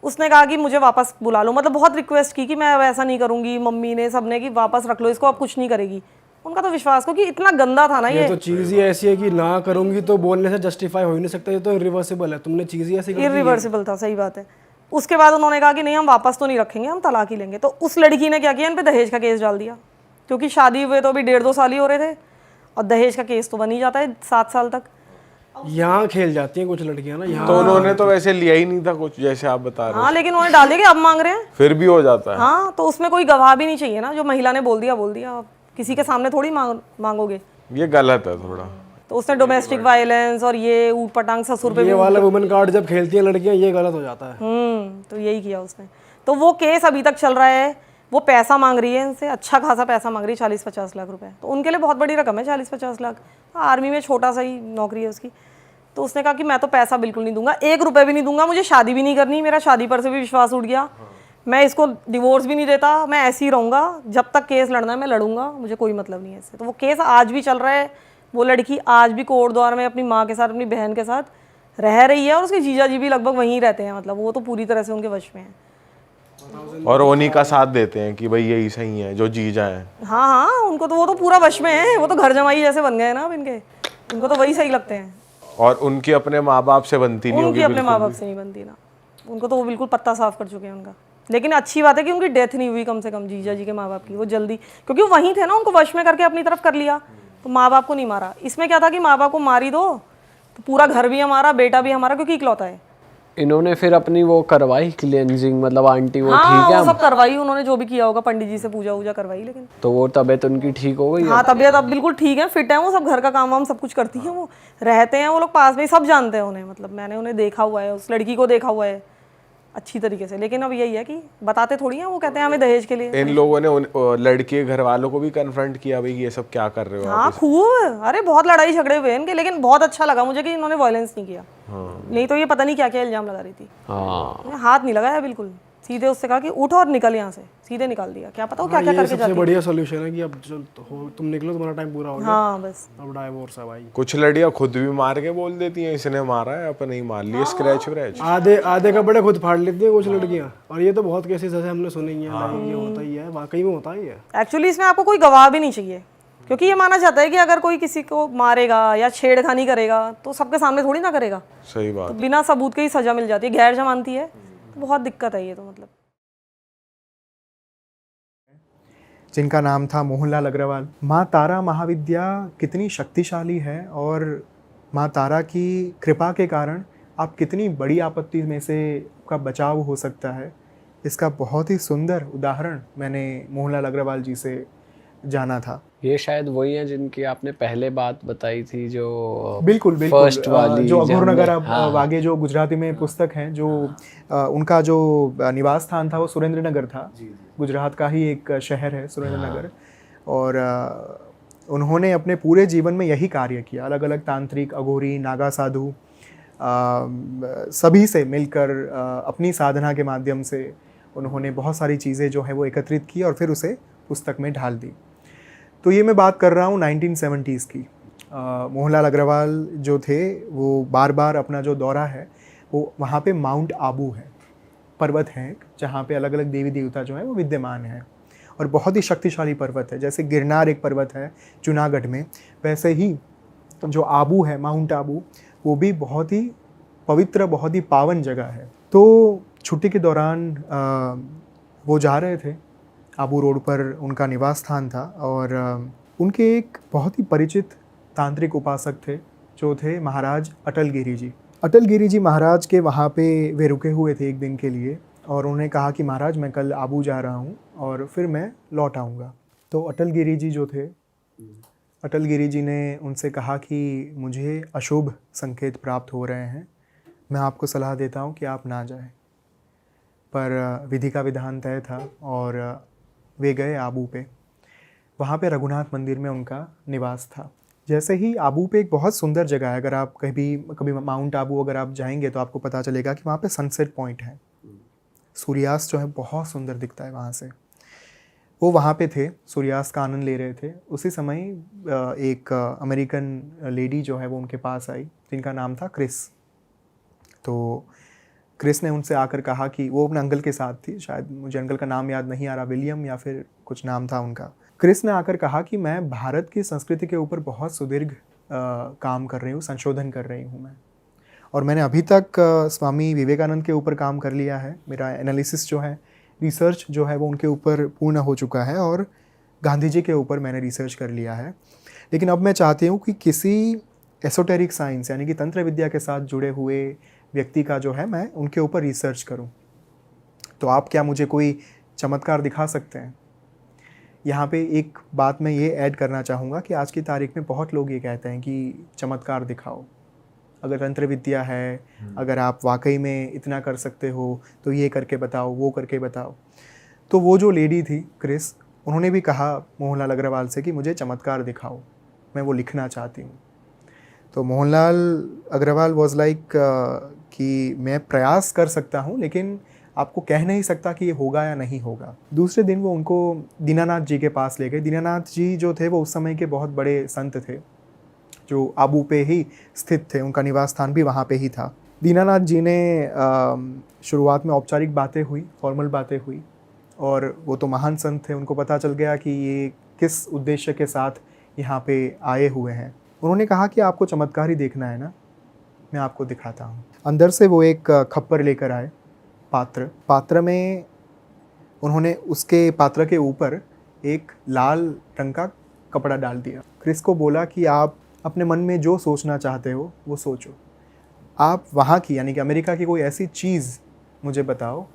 उसने कहा कि मुझे वापस बुला लो, मतलब बहुत रिक्वेस्ट की कि मैं अब ऐसा नहीं करूँगी, मम्मी ने सबने कि वापस रख लो इसको, अब कुछ नहीं करेगी। उनका तो विश्वास, क्योंकि इतना गंदा था ना ये तो चीज़ ही ऐसी है कि ना करूंगी तो बोलने से जस्टिफाई हो ही नहीं सकता, ये तो इरिवर्सिबल है, तुमने चीज़ ही ऐसी कर दी है। इरिवर्सिबल था, सही बात है। उसके बाद उन्होंने कहा कि नहीं हम वापस तो नहीं रखेंगे, हम तलाक ही लेंगे। तो उस लड़की ने क्या किया, इन पे दहेज का केस डाल दिया, क्योंकि शादी हुए तो अभी 1.5-2 साल ही हो रहे थे, और दहेज का केस तो बन ही जाता है 7 साल तक। यहाँ खेल जाती हैं कुछ लड़कियां ना यहाँ। तो उन्होंने तो वैसे लिया ही नहीं था कुछ, जैसे आप बता रहे हाँ, लेकिन उन्होंने डाल दिया कि अब मांग रहे हैं। हो, फिर भी हो जाता है। हाँ, तो उसमें कोई गवाह भी नहीं चाहिए ना, जो महिला ने बोल दिया बोल दिया, आप किसी के सामने थोड़ी मांगोगे। ये गलत है थोड़ा। तो उसने डोमेस्टिक वायलेंस और ये ऊट पटांग ससुर पे ये वाला वुमेन कार्ड जब खेलती हैं लड़कियां, ये गलत हो जाता है। तो यही किया उसने। तो वो केस अभी तक चल रहा है। वो पैसा मांग रही है इनसे, अच्छा खासा पैसा मांग रही है, 40-50 लाख रुपए। तो उनके लिए बहुत बड़ी रकम है 40-50 लाख। आर्मी में छोटा सा ही नौकरी है उसकी। तो उसने कहा कि मैं तो पैसा बिल्कुल नहीं दूंगा, 1 रुपए भी नहीं दूंगा, मुझे शादी भी नहीं करनी, मेरा शादी पर से भी विश्वास उठ गया, मैं इसको डिवोर्स भी नहीं देता, मैं ऐसे ही रहूंगा, जब तक केस लड़ना है मैं लड़ूंगा, मुझे कोई मतलब नहीं है इससे। तो वो केस आज भी चल रहा है। वो लड़की आज भी कोर्ट द्वार में अपनी माँ के साथ, अपनी बहन के साथ रह रही है, और उसके जीजा जी भी लगभग वहीं रहते हैं, मतलब वो तो पूरी तरह से उनके वश में है। और उन्हीं का साथ देते हैं कि भाई यही सही है, जो जीजा है। हाँ हाँ, उनको तो वो तो पूरा वश में है, वो तो घर जमाई जैसे बन गए ना अब इनके, उनको तो वही सही लगते हैं। और उनकी अपने माँ बाप से बनती नहीं उनकी होगी अपने बिल्कुल माँ बाप भी। से नहीं बनती ना, उनको तो वो बिल्कुल पत्ता साफ कर चुके हैं उनका। लेकिन अच्छी बात है कि उनकी डेथ नहीं हुई, कम से कम जीजा जी के माँ बाप की, वो जल्दी, क्योंकि वो वहीं थे ना, उनको वश में करके अपनी तरफ कर लिया, तो माँ बाप को नहीं मारा। इसमें क्या था कि माँ बाप को मार ही दो तो पूरा घर भी हमारा, बेटा भी हमारा, क्योंकि इकलौता है। इन्होंने फिर अपनी वो करवाई क्लियंजिंग, मतलब आंटी वो हाँ, ठीक है वो सब करवाई उन्होंने, जो भी किया होगा, पंडित जी से पूजा वूजा करवाई। लेकिन तो वो तबीयत उनकी ठीक हो गई है? हाँ, तबीयत अब बिल्कुल ठीक है, फिट है वो, सब घर का काम वाम सब कुछ करती हैं वो, रहते हैं वो लोग पास में ही, सब जानते हैं उन्हें, मतलब मैंने उन्हें देखा हुआ है, उस लड़की को देखा हुआ है अच्छी तरीके से। लेकिन अब यही है कि बताते थोड़ी हैं, वो कहते हैं हमें दहेज के लिए। इन लोगों ने लड़के घर वालों को भी कन्फ्रंट किया भाई ये सब क्या कर रहे हो आप? हाँ खूब, अरे बहुत लड़ाई झगड़े हुए इनके। लेकिन बहुत अच्छा लगा मुझे कि इन्होंने वायलेंस नहीं किया। नहीं तो ये पता नहीं क्या क्या इल्जाम लगा रही थी। हाँ, हाथ नहीं लगाया बिल्कुल, सीधे उससे कहा कि उठो और निकल यहाँ से, सीधे निकाल दिया। क्या पता वो क्या क्या ये करके सबसे जाती। बढ़िया सोल्यूशन है कि अब चल तुम निकलो, तुम्हारा टाइम पूरा हो गया, हाँ बस, अब डाइवोर्स है भाई। कुछ लड़ियां खुद भी मार के बोल देती हैं इसने मारा है, अपने ही मार लिया, स्क्रैच व्रैच। आधे कपड़े खुद फाड़ लेती हैं कुछ लड़कियां, और ये तो बहुत केसेस ऐसे हमने सुने ही हैं, ये होता ही है, वाकई में होता ही है। एक्चुअली इसमें आपको कोई गवाह भी नहीं चाहिए, क्योंकि ये माना जाता है कि अगर कोई किसी को मारेगा या छेड़खानी करेगा तो सबके सामने थोड़ी ना करेगा, सही तो बात। बिना सबूत के ही सजा मिल जाती है, गैर जमानती है, तो बहुत दिक्कत है ये तो। मतलब जिनका नाम था मोहनलाल अग्रवाल। माँ तारा महाविद्या कितनी शक्तिशाली है, और माँ तारा की कृपा के कारण आप कितनी बड़ी आपत्ति में से का बचाव हो सकता है, इसका बहुत ही सुंदर उदाहरण मैंने मोहनलाल अग्रवाल जी से जाना था। ये शायद वही है जिनकी आपने पहले बात बताई थी, जो बिल्कुल फर्स्ट वाली, जो अघोरनगर हाँ, वागे जो गुजराती में पुस्तक है, जो उनका जो निवास स्थान था वो सुरेंद्रनगर था। गुजरात का ही एक शहर है सुरेंद्रनगर। और उन्होंने अपने पूरे जीवन में यही कार्य किया, अलग अलग तांत्रिक, अघोरी, नागा साधु सभी से मिलकर अपनी साधना के माध्यम से उन्होंने बहुत सारी चीज़ें जो है वो एकत्रित की और फिर उसे पुस्तक में ढाल दी। तो ये मैं बात कर रहा हूँ 1970s की। मोहनलाल अग्रवाल जो थे वो बार बार अपना जो दौरा है वो वहाँ पे माउंट आबू है, पर्वत है जहाँ पे अलग अलग देवी देवता जो हैं वो विद्यमान हैं, और बहुत ही शक्तिशाली पर्वत है। जैसे गिरनार एक पर्वत है जूनागढ़ में, वैसे ही जो आबू है, माउंट आबू, वो भी बहुत ही पवित्र, बहुत ही पावन जगह है। तो छुट्टी के दौरान वो जा रहे थे, आबू रोड पर उनका निवास स्थान था, और उनके एक बहुत ही परिचित तांत्रिक उपासक थे जो थे महाराज अटल गिरी जी। अटल गिरी जी महाराज के वहाँ पे वे रुके हुए थे एक दिन के लिए, और उन्होंने कहा कि महाराज मैं कल आबू जा रहा हूँ और फिर मैं लौट आऊँगा। तो अटल गिरी जी जो थे, अटल गिरी जी ने उनसे कहा कि मुझे अशुभ संकेत प्राप्त हो रहे हैं, मैं आपको सलाह देता हूँ कि आप ना जाएं। पर विधि का विधान तय था और वे गए आबू पे। वहाँ पे रघुनाथ मंदिर में उनका निवास था। जैसे ही आबू पे एक बहुत सुंदर जगह है, अगर आप कभी माउंट आबू अगर आप जाएंगे तो आपको पता चलेगा कि वहाँ पे सनसेट पॉइंट है, सूर्यास्त जो है बहुत सुंदर दिखता है वहाँ से। वो वहाँ पे थे, सूर्यास्त का आनंद ले रहे थे। उसी समय एक अमेरिकन लेडी जो है वो उनके पास आई, जिनका नाम था क्रिस। तो क्रिस ने उनसे आकर कहा कि वो अपने अंकल के साथ थी, शायद मुझे अंकल का नाम याद नहीं आ रहा, विलियम या फिर कुछ नाम था उनका। क्रिस ने आकर कहा कि मैं भारत की संस्कृति के ऊपर बहुत सुदीर्घ काम कर रही हूँ, संशोधन कर रही हूँ मैं, और मैंने अभी तक स्वामी विवेकानंद के ऊपर काम कर लिया है। मेरा एनालिसिस जो है, रिसर्च जो है वो उनके ऊपर पूर्ण हो चुका है, और गांधी जी के ऊपर मैंने रिसर्च कर लिया है। लेकिन अब मैं चाहती हूँ कि किसी एसोटेरिक साइंस यानी कि तंत्र विद्या के साथ जुड़े हुए व्यक्ति का जो है मैं उनके ऊपर रिसर्च करूँ। तो आप क्या मुझे कोई चमत्कार दिखा सकते हैं? यहाँ पे एक बात मैं ये ऐड करना चाहूँगा कि आज की तारीख में बहुत लोग ये कहते हैं कि चमत्कार दिखाओ, अगर तंत्र विद्या है, अगर आप वाकई में इतना कर सकते हो तो ये करके बताओ, वो करके बताओ। तो वो जो लेडी थी क्रिस, उन्होंने भी कहा मोहनलाल अग्रवाल से कि मुझे चमत्कार दिखाओ, मैं वो लिखना चाहती हूँ। तो मोहनलाल अग्रवाल वॉज लाइक कि मैं प्रयास कर सकता हूँ लेकिन आपको कह नहीं सकता कि ये होगा या नहीं होगा। दूसरे दिन वो उनको दीनानाथ जी के पास ले गए। दीनानाथ जी जो थे वो उस समय के बहुत बड़े संत थे जो आबू पे ही स्थित थे, उनका निवास स्थान भी वहाँ पे ही था। दीनानाथ जी ने शुरुआत में औपचारिक बातें हुई, फॉर्मल बातें हुई, और वो तो महान संत थे, उनको पता चल गया कि ये किस उद्देश्य के साथ यहाँ पे आए हुए हैं। उन्होंने कहा कि आपको चमत्कार ही देखना है ना, मैं आपको दिखाता हूँ। अंदर से वो एक खप्पर लेकर आए, पात्र में उन्होंने उसके पात्र के ऊपर एक लाल रंग का कपड़ा डाल दिया। क्रिस को बोला कि आप अपने मन में जो सोचना चाहते हो वो सोचो, आप वहाँ की यानी कि अमेरिका की कोई ऐसी चीज़ मुझे बताओ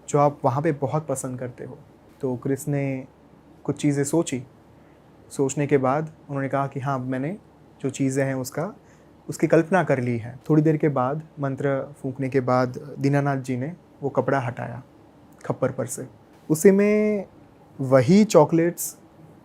जो आप वहाँ पे बहुत पसंद करते हो। तो क्रिस ने कुछ चीज़ें सोचने के बाद उन्होंने कहा कि हाँ, मैंने जो चीज़ें हैं उसकी कल्पना कर ली है। थोड़ी देर के बाद मंत्र फूंकने के बाद दीनानाथ जी ने वो कपड़ा हटाया खप्पर पर से। उसी में वही चॉकलेट्स,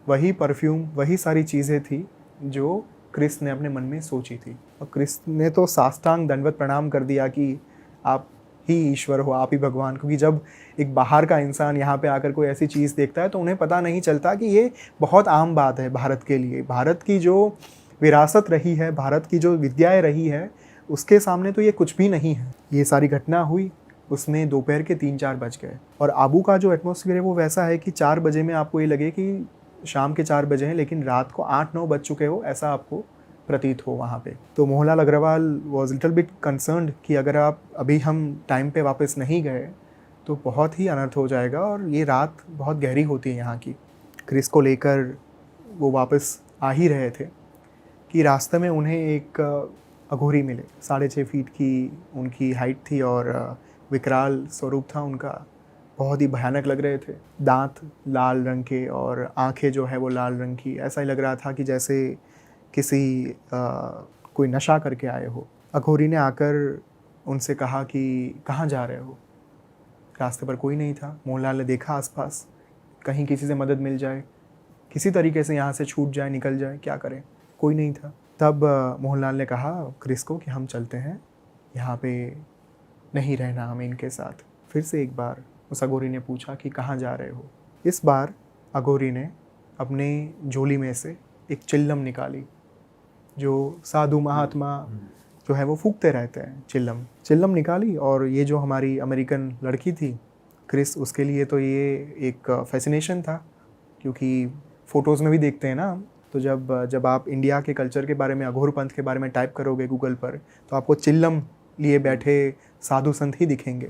वही परफ्यूम, वही सारी चीज़ें थी जो क्रिस ने अपने मन में सोची थी। और क्रिस ने तो साष्टांग दंडवत प्रणाम कर दिया कि आप ही ईश्वर हो, आप ही भगवान। क्योंकि जब एक बाहर का इंसान यहाँ पे आकर कोई ऐसी चीज़ देखता है तो उन्हें पता नहीं चलता कि ये बहुत आम बात है भारत के लिए। भारत की जो विरासत रही है, भारत की जो विद्याएं रही है, उसके सामने तो ये कुछ भी नहीं है। ये सारी घटना हुई, उसमें दोपहर के 3-4 बज गए। और आबू का जो एटमॉस्फेयर है वो वैसा है कि 4 बजे में आपको ये लगे कि शाम के 4 बजे हैं, लेकिन रात को 8-9 बज चुके हो, ऐसा आपको प्रतीत हो वहाँ पे। तो Mohanlal Agarwal was little bit concerned कि अगर आप अभी हम टाइम पे वापस नहीं गए तो बहुत ही अनर्थ हो जाएगा, और ये रात बहुत गहरी होती है यहाँ की। क्रिस को लेकर वो वापस आ ही रहे थे कि रास्ते में उन्हें एक अघोरी मिले। 6.5 फीट की उनकी हाइट थी और विकराल स्वरूप था उनका, बहुत ही भयानक लग रहे थे। दांत लाल रंग के और आंखें जो है वो लाल रंग की। ऐसा ही लग रहा था कि जैसे किसी कोई नशा करके आए हो। अघोरी ने आकर उनसे कहा कि कहाँ जा रहे हो? रास्ते पर कोई नहीं था। मोहनलाल ने देखा आसपास, कहीं किसी से मदद मिल जाए, किसी तरीके से यहाँ से छूट जाए, निकल जाए, क्या करें? कोई नहीं था। तब मोहनलाल ने कहा क्रिस को कि हम चलते हैं, यहाँ पे नहीं रहना हमें इनके साथ। फिर से एक बार उस अघोरी ने पूछा कि कहाँ जा रहे हो? इस बार अघोरी ने अपने झोली में से एक चिल्लम निकाली, जो साधु महात्मा जो है वो फूकते रहते हैं। चिल्लम निकाली, और ये जो हमारी अमेरिकन लड़की थी क्रिस, उसके लिए तो ये एक फैसिनेशन था, क्योंकि फ़ोटोज़ में भी देखते हैं ना, तो जब आप इंडिया के कल्चर के बारे में, अघोर पंथ के बारे में टाइप करोगे गूगल पर, तो आपको चिल्लम लिए बैठे साधु संत ही दिखेंगे।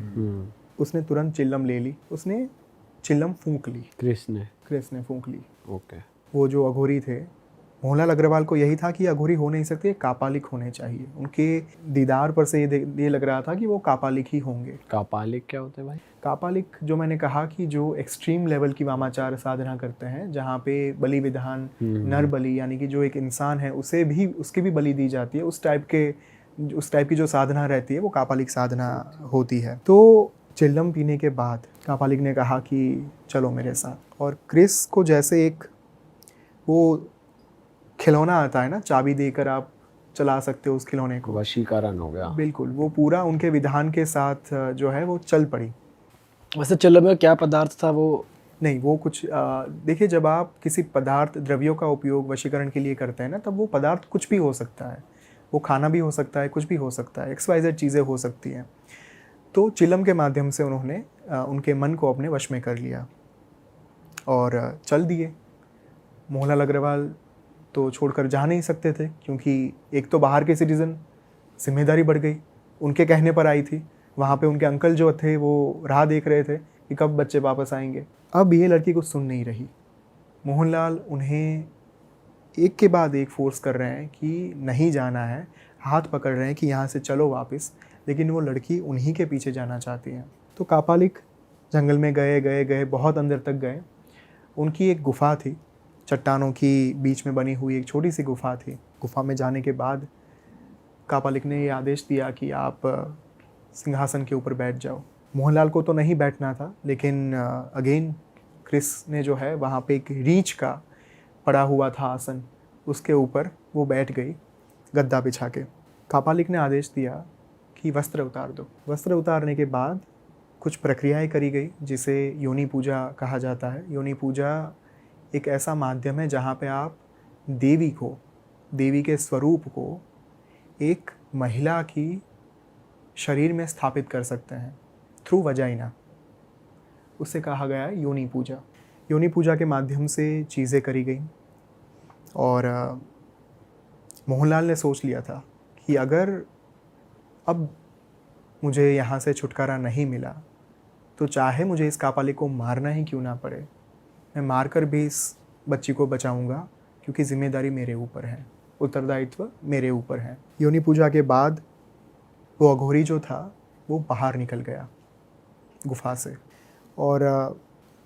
उसने तुरंत चिल्लम ले ली, उसने चिल्लम फूंक ली। क्रिस ने फूंक ली। ओके। वो जो अघोरी थे, मोहनलाल अग्रवाल को यही था कि अघोरी हो नहीं सकते, कापालिक होने चाहिए। उनके दीदार पर से ये लग रहा था कि वो कापालिक ही होंगे। कापालिक क्या होते हैं भाई? कापालिक जो मैंने कहा कि जो एक्सट्रीम लेवल की वामाचार साधना करते हैं, जहाँ पे बलि विधान, नर बलि, यानी कि जो एक इंसान है उसकी भी बलि दी जाती है, उस टाइप की जो साधना रहती है वो कापालिक साधना होती है। तो चिल्लम पीने के बाद कापालिक ने कहा कि चलो मेरे साथ। और क्रिस को जैसे एक वो खिलौना आता है ना, चाबी देकर आप चला सकते हो उस खिलौने को, वशीकरण हो गया। बिल्कुल, वो पूरा उनके विधान के साथ जो है वो चल पड़ी। वैसे चिल्लम में क्या पदार्थ था वो? नहीं, वो कुछ देखिए, जब आप किसी पदार्थ द्रव्यों का उपयोग वशीकरण के लिए करते हैं ना, तब वो पदार्थ कुछ भी हो सकता है, वो खाना भी हो सकता है, कुछ भी हो सकता है, XYZ चीज़ें हो सकती हैं। तो चिल्लम के माध्यम से उन्होंने उनके मन को अपने वश में कर लिया और चल दिए। मोहनलाल अग्रवाल तो छोड़कर जा नहीं सकते थे, क्योंकि एक तो बाहर के सिटीज़न, जिम्मेदारी बढ़ गई, उनके कहने पर आई थी। वहाँ पे उनके अंकल जो थे वो राह देख रहे थे कि कब बच्चे वापस आएंगे। अब ये लड़की कुछ सुन नहीं रही। मोहनलाल उन्हें एक के बाद एक फोर्स कर रहे हैं कि नहीं जाना है, हाथ पकड़ रहे हैं कि यहाँ से चलो वापस, लेकिन वो लड़की उन्हीं के पीछे जाना चाहती है। तो कापालिक जंगल में गए गए गए बहुत अंदर तक गए। उनकी एक गुफा थी, चट्टानों की बीच में बनी हुई एक छोटी सी गुफा थी। गुफा में जाने के बाद कापालिक ने ये आदेश दिया कि आप सिंहासन के ऊपर बैठ जाओ। मोहनलाल को तो नहीं बैठना था, लेकिन अगेन क्रिस ने जो है वहाँ पे एक रीछ का पड़ा हुआ था आसन, उसके ऊपर वो बैठ गई गद्दा बिछा के। कापालिक ने आदेश दिया कि वस्त्र उतार दो। वस्त्र उतारने के बाद कुछ प्रक्रियाएं करी गई जिसे योनि पूजा कहा जाता है। योनि पूजा एक ऐसा माध्यम है जहाँ पे आप देवी को, देवी के स्वरूप को एक महिला की शरीर में स्थापित कर सकते हैं थ्रू वजाइना। उससे कहा गया है योनि पूजा। योनि पूजा के माध्यम से चीज़ें करी गई और मोहनलाल ने सोच लिया था कि अगर अब मुझे यहाँ से छुटकारा नहीं मिला तो चाहे मुझे इस कापालिक को मारना ही क्यों ना पड़े, मैं मारकर भी इस बच्ची को बचाऊंगा, क्योंकि जिम्मेदारी मेरे ऊपर है, उत्तरदायित्व मेरे ऊपर है। योनि पूजा के बाद वो अघोरी जो था वो बाहर निकल गया गुफा से और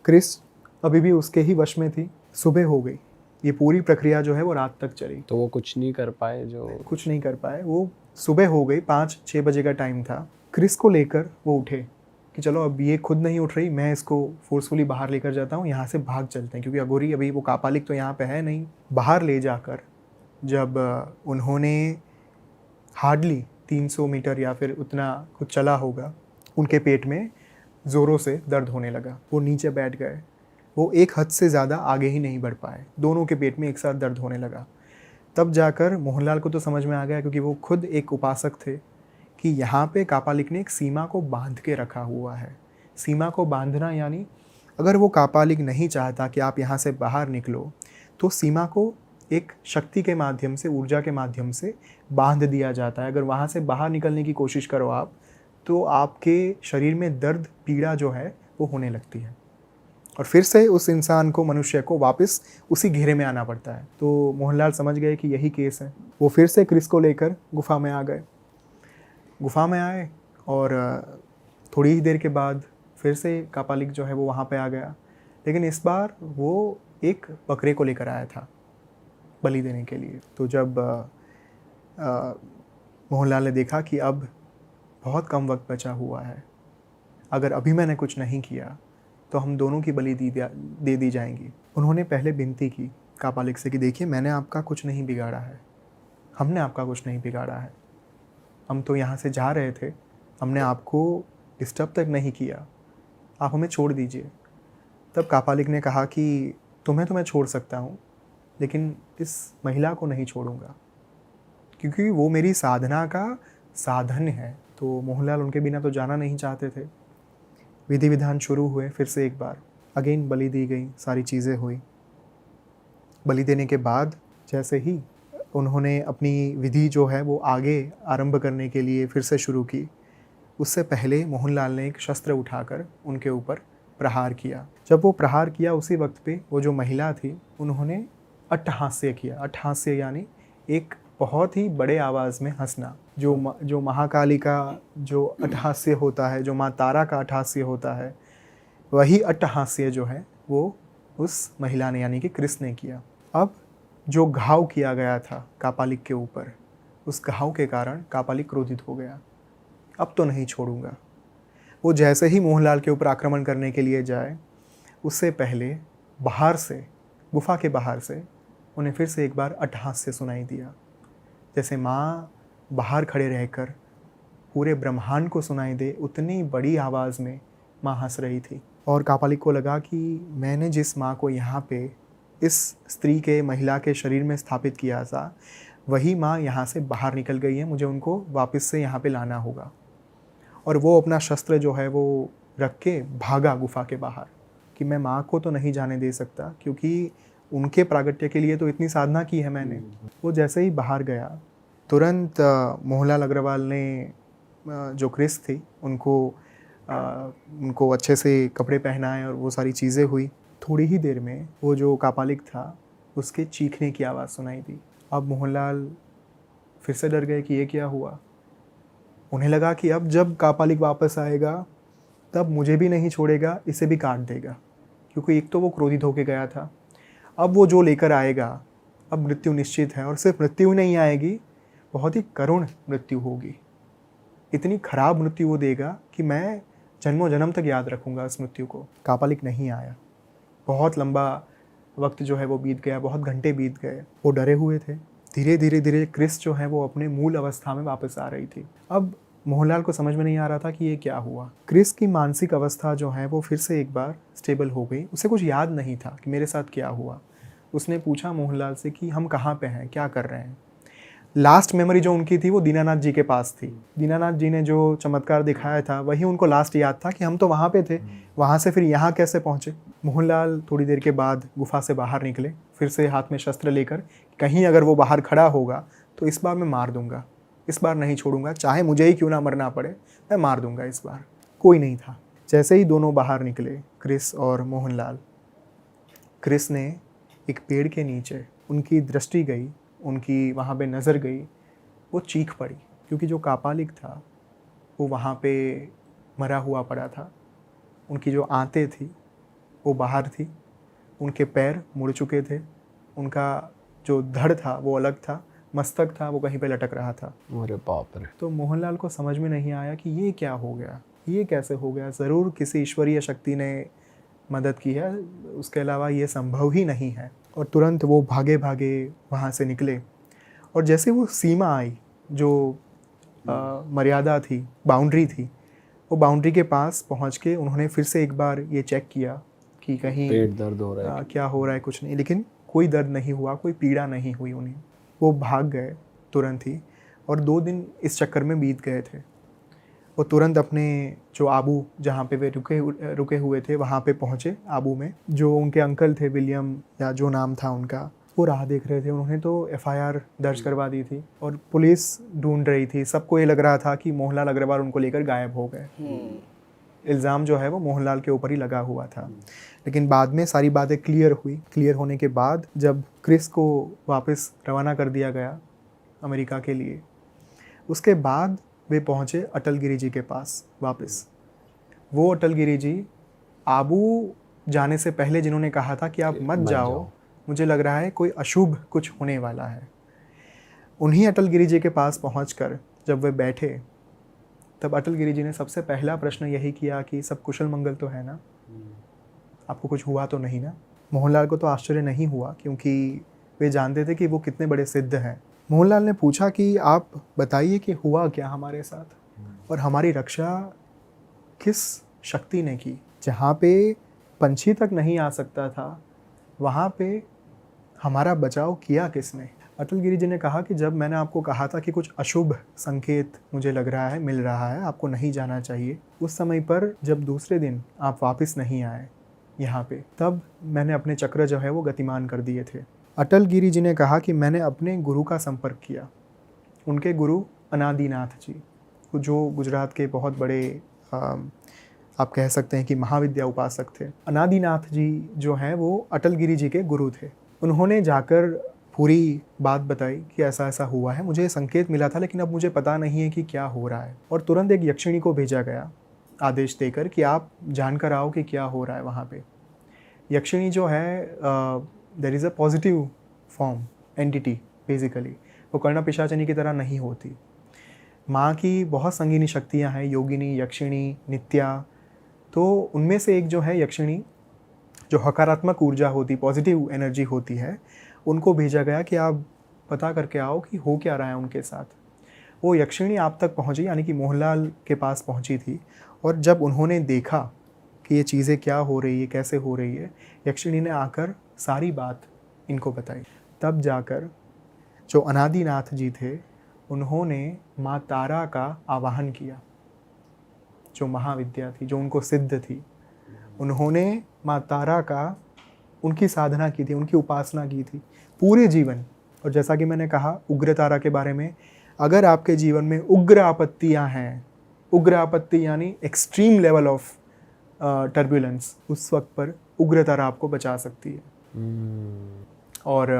क्रिस अभी भी उसके ही वश में थी। सुबह हो गई। ये पूरी प्रक्रिया जो है वो रात तक चली। तो वो कुछ नहीं कर पाए, कुछ नहीं कर पाए। वो सुबह हो गई, 5-6 बजे का टाइम था। क्रिस को लेकर वो उठे कि चलो अब ये खुद नहीं उठ रही, मैं इसको फोर्सफुली बाहर लेकर जाता हूँ, यहाँ से भाग चलते हैं, क्योंकि अघोरी अभी वो कापालिक तो यहाँ पे है नहीं। बाहर ले जाकर जब उन्होंने हार्डली 300 मीटर या फिर उतना कुछ चला होगा, उनके पेट में ज़ोरों से दर्द होने लगा। वो नीचे बैठ गए। वो एक हद से ज़्यादा आगे ही नहीं बढ़ पाए। दोनों के पेट में एक साथ दर्द होने लगा। तब जाकर मोहनलाल को तो समझ में आ गया, क्योंकि वो खुद एक उपासक थे, कि यहाँ पे कापालिक ने एक सीमा को बांध के रखा हुआ है। सीमा को बांधना यानी अगर वो कापालिक नहीं चाहता कि आप यहाँ से बाहर निकलो, तो सीमा को एक शक्ति के माध्यम से, ऊर्जा के माध्यम से बांध दिया जाता है। अगर वहाँ से बाहर निकलने की कोशिश करो आप, तो आपके शरीर में दर्द, पीड़ा जो है वो होने लगती है और फिर से उस इंसान को, मनुष्य को वापस उसी घेरे में आना पड़ता है। तो मोहनलाल समझ गए कि यही केस है। वो फिर से क्रिस को लेकर गुफा में आ गए। गुफा में आए और थोड़ी ही देर के बाद फिर से कापालिक जो है वो वहाँ पे आ गया, लेकिन इस बार वो एक बकरे को लेकर आया था बलि देने के लिए। तो जब मोहनलाल ने देखा कि अब बहुत कम वक्त बचा हुआ है, अगर अभी मैंने कुछ नहीं किया तो हम दोनों की बलि दे दी जाएंगी। उन्होंने पहले विनती की कापालिक से कि देखिए, मैंने आपका कुछ नहीं बिगाड़ा है, हमने आपका कुछ नहीं बिगाड़ा है, हम तो यहाँ से जा रहे थे, हमने आपको डिस्टर्ब तक नहीं किया, आप हमें छोड़ दीजिए। तब कापालिक ने कहा कि तुम्हें तो मैं छोड़ सकता हूँ, लेकिन इस महिला को नहीं छोड़ूंगा, क्योंकि वो मेरी साधना का साधन है। तो मोहनलाल उनके बिना तो जाना नहीं चाहते थे। विधि विधान शुरू हुए फिर से एक बार। अगेन बलि दी गई, सारी चीज़ें हुई। बलि देने के बाद जैसे ही उन्होंने अपनी विधि जो है वो आगे आरंभ करने के लिए फिर से शुरू की, उससे पहले मोहनलाल ने एक शस्त्र उठाकर उनके ऊपर प्रहार किया। जब वो प्रहार किया, उसी वक्त पे वो जो महिला थी उन्होंने अट्टहास्य किया। अट्टहास्य यानी एक बहुत ही बड़े आवाज़ में हंसना। जो महाकाली का जो अट्टहास्य होता है, जो माँ तारा का अट्टहास्य होता है, वही अट्टहास्य जो है वो उस महिला ने यानी कि क्रिस ने किया। अब जो घाव किया गया था कापालिक के ऊपर, उस घाव के कारण कापालिक क्रोधित हो गया। अब तो नहीं छोड़ूंगा। वो जैसे ही मोहनलाल के ऊपर आक्रमण करने के लिए जाए, उससे पहले बाहर से, गुफा के बाहर से उन्हें फिर से एक बार अट्टहास्य सुनाई दिया, जैसे माँ बाहर खड़े रहकर पूरे ब्रह्मांड को सुनाई दे, उतनी बड़ी आवाज़ में माँ हंस रही थी। और कापालिक को लगा कि मैंने जिस माँ को यहाँ पे इस स्त्री के, महिला के शरीर में स्थापित किया था, वही माँ यहाँ से बाहर निकल गई है, मुझे उनको वापस से यहाँ पे लाना होगा। और वो अपना शस्त्र जो है वो रख के भागा गुफा के बाहर कि मैं माँ को तो नहीं जाने दे सकता, क्योंकि उनके प्रागट्य के लिए तो इतनी साधना की है मैंने। वो जैसे ही बाहर गया, तुरंत मोहनलाल अग्रवाल ने जो क्रिस थी उनको अच्छे से कपड़े पहनाए और वो सारी चीज़ें हुई। थोड़ी ही देर में वो जो कापालिक था उसके चीखने की आवाज़ सुनाई दी। अब मोहनलाल फिर से डर गए कि ये क्या हुआ। उन्हें लगा कि अब जब कापालिक वापस आएगा तब मुझे भी नहीं छोड़ेगा, इसे भी काट देगा, क्योंकि एक तो वो क्रोधित होकर गया था। अब वो जो लेकर आएगा, अब मृत्यु निश्चित है, और सिर्फ मृत्यु नहीं आएगी, बहुत ही करुण मृत्यु होगी। इतनी खराब मृत्यु वो देगा कि मैं जन्मों जन्म तक याद रखूँगा इस मृत्यु को। कापालिक नहीं आया। बहुत लंबा वक्त जो है वो बीत गया, बहुत घंटे बीत गए। वो डरे हुए थे। धीरे धीरे धीरे क्रिस जो है वो अपने मूल अवस्था में वापस आ रही थी। अब मोहनलाल को समझ में नहीं आ रहा था कि ये क्या हुआ। क्रिस की मानसिक अवस्था जो है वो फिर से एक बार स्टेबल हो गई। उसे कुछ याद नहीं था कि मेरे साथ क्या हुआ। उसने पूछा मोहनलाल से कि हम कहाँ पे हैं, क्या कर रहे हैं। लास्ट मेमोरी जो उनकी थी वो दीनानाथ जी के पास थी। दीनानाथ जी ने जो चमत्कार दिखाया था वही उनको लास्ट याद था कि हम तो वहाँ पे थे, वहाँ से फिर यहाँ कैसे पहुँचे। मोहनलाल थोड़ी देर के बाद गुफा से बाहर निकले, फिर से हाथ में शस्त्र लेकर। कहीं अगर वो बाहर खड़ा होगा तो इस बार मैं मार दूंगा, इस बार नहीं छोड़ूंगा, चाहे मुझे ही क्यों ना मरना पड़े, मैं मार दूंगा इस बार। कोई नहीं था। जैसे ही दोनों बाहर निकले, क्रिस और मोहनलाल, क्रिस ने एक पेड़ के नीचे, उनकी दृष्टि गई, उनकी वहाँ पे नज़र गई, वो चीख पड़ी, क्योंकि जो कापालिक था वो वहाँ पे मरा हुआ पड़ा था। उनकी जो आंतें थी वो बाहर थी, उनके पैर मुड़ चुके थे, उनका जो धड़ था वो अलग था, मस्तक था वो कहीं पे लटक रहा था। अरे बाप रे। तो मोहनलाल को समझ में नहीं आया कि ये क्या हो गया, ये कैसे हो गया। ज़रूर किसी ईश्वरीय शक्ति ने मदद की है, उसके अलावा ये संभव ही नहीं है। और तुरंत वो भागे भागे वहाँ से निकले। और जैसे वो सीमा आई, जो मर्यादा थी, बाउंड्री थी, वो बाउंड्री के पास पहुँच के उन्होंने फिर से एक बार ये चेक किया कि कहीं पेट दर्द हो रहा है, क्या हो रहा है, कुछ नहीं। लेकिन कोई दर्द नहीं हुआ, कोई पीड़ा नहीं हुई उन्हें। वो भाग गए तुरंत ही, और 2 दिन इस चक्कर में बीत गए थे। वो तुरंत अपने जो आबू, जहाँ पे वे रुके हुए थे, वहाँ पे पहुँचे। आबू में जो उनके अंकल थे, विलियम या जो नाम था उनका, वो राह देख रहे थे। उन्होंने तो FIR दर्ज करवा दी थी और पुलिस ढूंढ रही थी। सबको ये लग रहा था कि मोहनलाल अग्रवाल उनको लेकर गायब हो गए। इल्ज़ाम जो है वो मोहनलाल के ऊपर ही लगा हुआ था। लेकिन बाद में सारी बातें क्लियर हुई। क्लियर होने के बाद जब क्रिस को वापस रवाना कर दिया गया अमेरिका के लिए, उसके बाद वे पहुँचे अटल गिरी जी के पास वापस। वो अटल गिरी जी आबू जाने से पहले जिन्होंने कहा था कि आप मत जाओ, मुझे लग रहा है कोई अशुभ कुछ होने वाला है, उन्हीं अटल गिरी जी के पास पहुंचकर जब वे बैठे, तब अटल गिरी जी ने सबसे पहला प्रश्न यही किया कि सब कुशल मंगल तो है ना, आपको कुछ हुआ तो नहीं ना। मोहनलाल को तो आश्चर्य नहीं हुआ, क्योंकि वे जानते थे कि वो कितने बड़े सिद्ध हैं। मोहनलाल ने पूछा कि आप बताइए कि हुआ क्या हमारे साथ, और हमारी रक्षा किस शक्ति ने की। जहाँ पे पंछी तक नहीं आ सकता था, वहाँ पे हमारा बचाव किया किसने। अटल गिरी जी ने कहा कि जब मैंने आपको कहा था कि कुछ अशुभ संकेत मुझे लग रहा है, मिल रहा है, आपको नहीं जाना चाहिए, उस समय पर जब दूसरे दिन आप वापस नहीं आए यहाँ पे, तब मैंने अपने चक्र जो है वो गतिमान कर दिए थे। अटल गिरी जी ने कहा कि मैंने अपने गुरु का संपर्क किया। उनके गुरु अनादिनाथ जी, जो गुजरात के बहुत बड़े आप कह सकते हैं कि महाविद्या उपासक थे। अनादिनाथ जी जो हैं वो अटल गिरी जी के गुरु थे। उन्होंने जाकर पूरी बात बताई कि ऐसा ऐसा हुआ है, मुझे संकेत मिला था, लेकिन अब मुझे पता नहीं है कि क्या हो रहा है। और तुरंत एक यक्षिणी को भेजा गया आदेश देकर कि आप जानकर आओ कि क्या हो रहा है वहाँ पे। यक्षिणी जो है, there is a positive form entity basically, वो कर्ण पिशाचिनी की तरह नहीं होती। माँ की बहुत संगीनी शक्तियाँ हैं, योगिनी, यक्षिणी, नित्या। तो उनमें से एक जो है यक्षिणी, जो हकारात्मक ऊर्जा होती, पॉजिटिव एनर्जी होती है, उनको भेजा गया कि आप पता करके आओ कि हो क्या रहा है उनके साथ। वो यक्षिणी आप तक पहुंची, यानी कि मोहनलाल के पास पहुंची थी। और जब उन्होंने देखा कि ये चीज़ें क्या हो रही है, कैसे हो रही है, यक्षिणी ने आकर सारी बात इनको बताई। तब जाकर जो अनादिनाथ जी थे, उन्होंने माँ तारा का आवाहन किया, जो महाविद्या थी, जो उनको सिद्ध थी। उन्होंने माँ तारा का, उनकी साधना की थी, उनकी उपासना की थी पूरे जीवन। और जैसा कि मैंने कहा उग्र तारा के बारे में, अगर आपके जीवन में उग्र आपत्तियाँ हैं, उग्र आपत्ति यानी एक्सट्रीम लेवल ऑफ टर्बुलेंस, उस वक्त पर उग्र तारा आपको बचा सकती है। और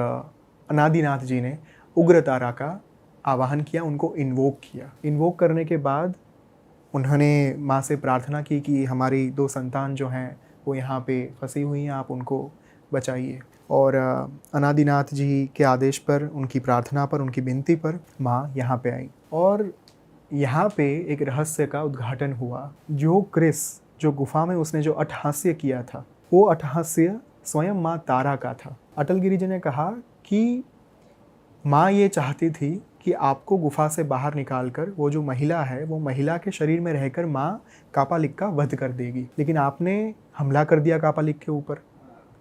अनादिनाथ जी ने उग्र तारा का आवाहन किया, उनको इन्वोक किया। इन्वोक करने के बाद उन्होंने माँ से प्रार्थना की कि हमारी 2 संतान जो हैं वो यहाँ पे फंसी हुई हैं, आप उनको बचाइए। और अनादिनाथ जी के आदेश पर, उनकी प्रार्थना पर, उनकी विनती पर माँ यहाँ पे आई और यहाँ पे एक रहस्य का उद्घाटन हुआ। जो क्रिस, जो गुफा में उसने जो अट्टहास्य किया था, वो अट्टहास्य स्वयं माँ तारा का था। अटल गिरी जी ने कहा कि माँ ये चाहती थी कि आपको गुफा से बाहर निकालकर वो जो महिला है, वो महिला के शरीर में रहकर माँ कापालिक का वध कर देगी, लेकिन आपने हमला कर दिया कापालिक के ऊपर।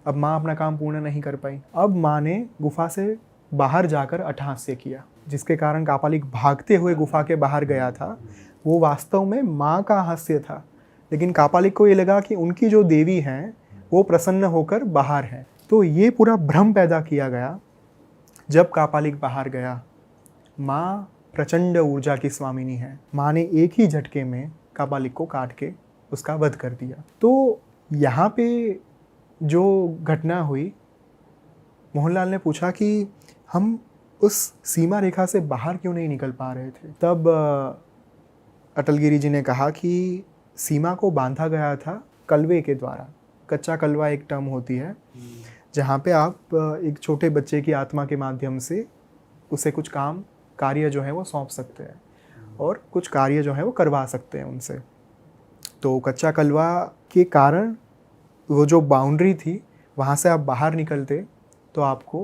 अब माँ अपना काम पूर्ण नहीं कर पाई। अब माँ ने गुफा से बाहर जाकर अट्टहास्य किया, जिसके कारण कापालिक भागते हुए गुफा के बाहर गया था। वो वास्तव में माँ का हास्य था, लेकिन कापालिक को ये लगा कि उनकी जो देवी हैं वो प्रसन्न होकर बाहर हैं। तो ये पूरा भ्रम पैदा किया गया। जब कापालिक बाहर गया, माँ प्रचंड ऊर्जा की स्वामिनी है, माँ ने एक ही झटके में कापालिक को काट के उसका वध कर दिया। तो यहाँ पे जो घटना हुई, मोहनलाल ने पूछा कि हम उस सीमा रेखा से बाहर क्यों नहीं निकल पा रहे थे। तब अटल गिरी जी ने कहा कि सीमा को बांधा गया था कलवे के द्वारा। कच्चा कलवा एक टर्म होती है जहाँ पे आप एक छोटे बच्चे की आत्मा के माध्यम से उसे कुछ कार्य जो है वो सौंप सकते हैं और कुछ कार्य जो है वो करवा सकते हैं उनसे। तो कच्चा कलवा के कारण वो जो बाउंड्री थी, वहाँ से आप बाहर निकलते तो आपको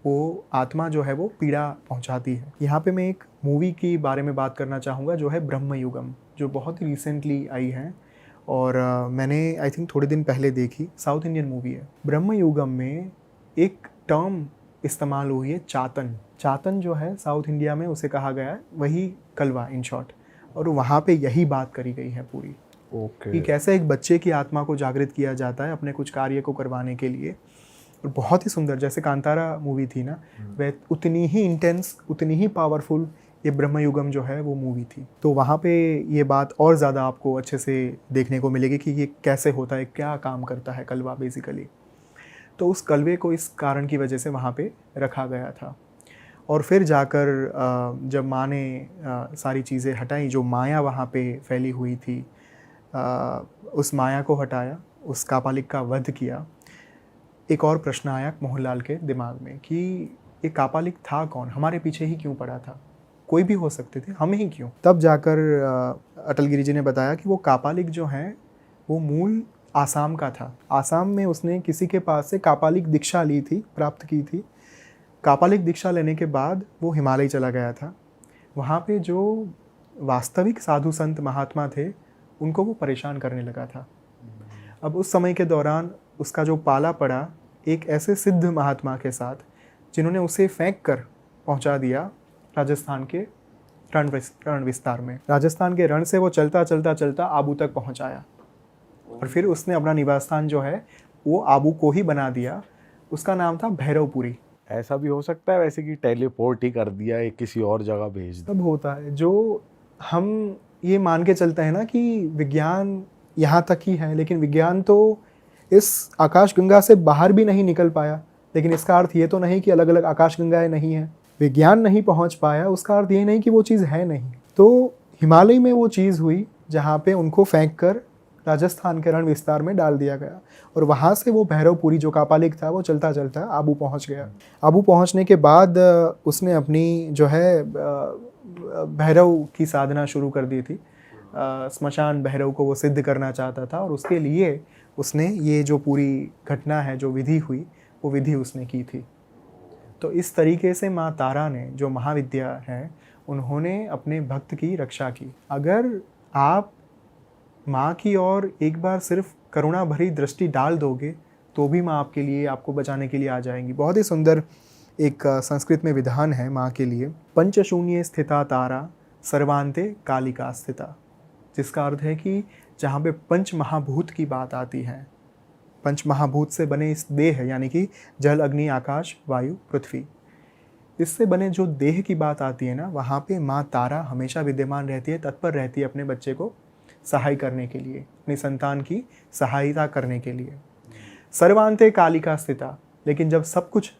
वो आत्मा जो है वो पीड़ा पहुँचाती है। यहाँ पे मैं एक मूवी की बारे में बात करना चाहूँगा जो है ब्रह्मयुगम, जो बहुत ही रिसेंटली आई है और मैंने आई थिंक थोड़े दिन पहले देखी। साउथ इंडियन मूवी है। ब्रह्मयुगम में एक टर्म इस्तेमाल हुई है, चातन। चातन जो है साउथ इंडिया में उसे कहा गया है वही कलवा इन शॉर्ट, और वहाँ पे यही बात करी गई है पूरी कि कैसे एक बच्चे की आत्मा को जागृत किया जाता है अपने कुछ कार्य को करवाने के लिए। और बहुत ही सुंदर, जैसे कांतारा मूवी थी ना, वह उतनी ही इंटेंस, उतनी ही पावरफुल ये ब्रह्मयुगम जो है वो मूवी थी। तो वहाँ पे ये बात और ज़्यादा आपको अच्छे से देखने को मिलेगी कि ये कैसे होता है, क्या काम करता है कलवा बेसिकली। तो उस कलवे को इस कारण की वजह से वहाँ पे रखा गया था। और फिर जाकर जब माँ ने सारी चीज़ें हटाई, जो माया वहाँ पे फैली हुई थी, उस माया को हटाया, उस कापालिक का वध किया। एक और प्रश्न आया मोहनलाल के दिमाग में कि ये कापालिक था कौन, हमारे पीछे ही क्यों पड़ा था, कोई भी हो सकते थे, हम ही क्यों। तब जाकर अटल गिरी जी ने बताया कि वो कापालिक जो हैं वो मूल आसाम का था। आसाम में उसने किसी के पास से कापालिक दीक्षा ली थी, प्राप्त की थी। कापालिक दीक्षा लेने के बाद वो हिमालय चला गया था। वहाँ पे जो वास्तविक साधु संत महात्मा थे उनको वो परेशान करने लगा था। अब उस समय के दौरान उसका जो पाला पड़ा एक ऐसे सिद्ध महात्मा के साथ, जिन्होंने उसे फेंक कर पहुँचा दिया राजस्थान के रण विस्तार में। राजस्थान के रण से वो चलता चलता चलता आबू तक पहुँचाया और फिर उसने अपना निवास स्थान जो है वो आबू को ही बना दिया। उसका नाम था भैरवपुरी। ऐसा भी हो सकता है वैसे कि टेलीपोर्ट ही कर दिया, एक किसी और जगह भेज दिया। तब होता है जो हम ये मान के चलते हैं ना कि विज्ञान यहाँ तक ही है, लेकिन विज्ञान तो इस आकाशगंगा से बाहर भी नहीं निकल पाया। लेकिन इसका अर्थ ये तो नहीं कि अलग अलग आकाशगंगाएं नहीं हैं। विज्ञान नहीं पहुँच पाया, उसका अर्थ ये नहीं कि वो चीज़ है नहीं। तो हिमालय में वो चीज़ हुई जहाँ पे उनको फेंक कर राजस्थान के रण विस्तार में डाल दिया गया और वहाँ से वो भैरवपुरी जो कापालिक था वो चलता चलता आबू पहुँच गया। आबू पहुँचने के बाद उसने अपनी जो है भैरव की साधना शुरू कर दी थी। स्मशान भैरव को वो सिद्ध करना चाहता था और उसके लिए उसने ये जो पूरी घटना है, जो विधि हुई, वो विधि उसने की थी। तो इस तरीके से माँ तारा ने, जो महाविद्या है, उन्होंने अपने भक्त की रक्षा की। अगर आप माँ की ओर एक बार सिर्फ करुणा भरी दृष्टि डाल दोगे तो भी माँ आपके लिए, आपको बचाने के लिए आ जाएंगी। बहुत ही सुंदर एक संस्कृत में विधान है माँ के लिए, पंचशून्य स्थिता तारा सर्वांते कालिका स्थिता, जिसका अर्थ है कि जहाँ पे पंच महाभूत की बात आती है, पंच महाभूत से बने इस देह यानी कि जल, अग्नि, आकाश, वायु, पृथ्वी, इससे बने जो देह की बात आती है ना, वहाँ पे माँ तारा हमेशा विद्यमान रहती है, तत्पर रहती है अपने बच्चे को सहाय करने के लिए, अपनी संतान की सहायता करने के लिए। सर्वांते कालिका स्थिता, लेकिन जब सब कुछ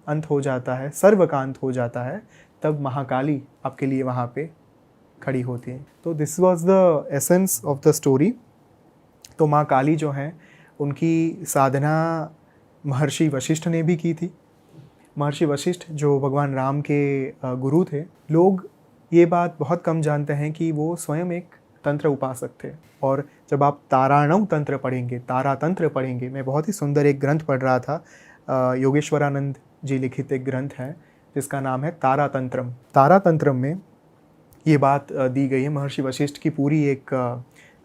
अंत हो जाता है, सर्व का अंत हो जाता है, तब महाकाली आपके लिए वहाँ पे खड़ी होती है। तो this was the essence of the story. तो माँ काली जो हैं उनकी साधना महर्षि वशिष्ठ ने भी की थी। महर्षि वशिष्ठ जो भगवान राम के गुरु थे, लोग ये बात बहुत कम जानते हैं कि वो स्वयं एक तंत्र उपासक थे। और जब आप ताराणव तंत्र पढ़ेंगे, तारा तंत्र पढ़ेंगे, मैं बहुत ही सुंदर एक ग्रंथ पढ़ रहा था, योगेश्वरानंद जी लिखित एक ग्रंथ है जिसका नाम है तारा तंत्रम। तारा तंत्रम में ये बात दी गई है, महर्षि वशिष्ठ की पूरी एक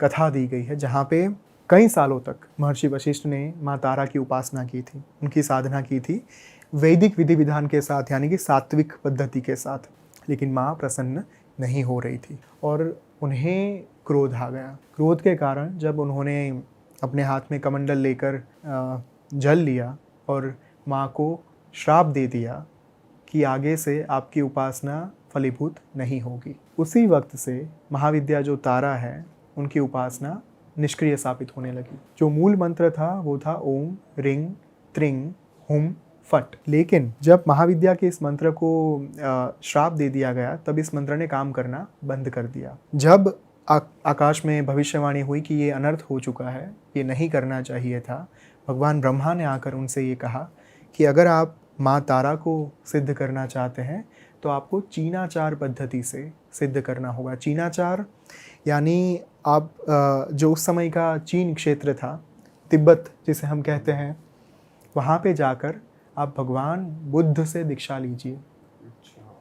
कथा दी गई है, जहाँ पे कई सालों तक महर्षि वशिष्ठ ने माँ तारा की उपासना की थी, उनकी साधना की थी वैदिक विधि विधान के साथ, यानी कि सात्विक पद्धति के साथ। लेकिन माँ प्रसन्न नहीं हो रही थी और उन्हें क्रोध आ गया। क्रोध के कारण जब उन्होंने अपने हाथ में कमंडल लेकर जल लिया और माँ को श्राप दे दिया कि आगे से आपकी उपासना फलीभूत नहीं होगी। उसी वक्त से महाविद्या जो तारा है उनकी उपासना निष्क्रिय साबित होने लगी। जो मूल मंत्र था वो था ओम रिंग त्रिंग हुम फट। लेकिन जब महाविद्या के इस मंत्र को श्राप दे दिया गया तब इस मंत्र ने काम करना बंद कर दिया। जब आकाश में भविष्यवाणी हुई कि ये अनर्थ हो चुका है, ये नहीं करना चाहिए था, भगवान ब्रह्मा ने आकर उनसे ये कहा कि अगर आप माँ तारा को सिद्ध करना चाहते हैं तो आपको चीनाचार पद्धति से सिद्ध करना होगा। चीनाचार यानी आप जो उस समय का चीन क्षेत्र था, तिब्बत जिसे हम कहते हैं, वहाँ पे जाकर आप भगवान बुद्ध से दीक्षा लीजिए,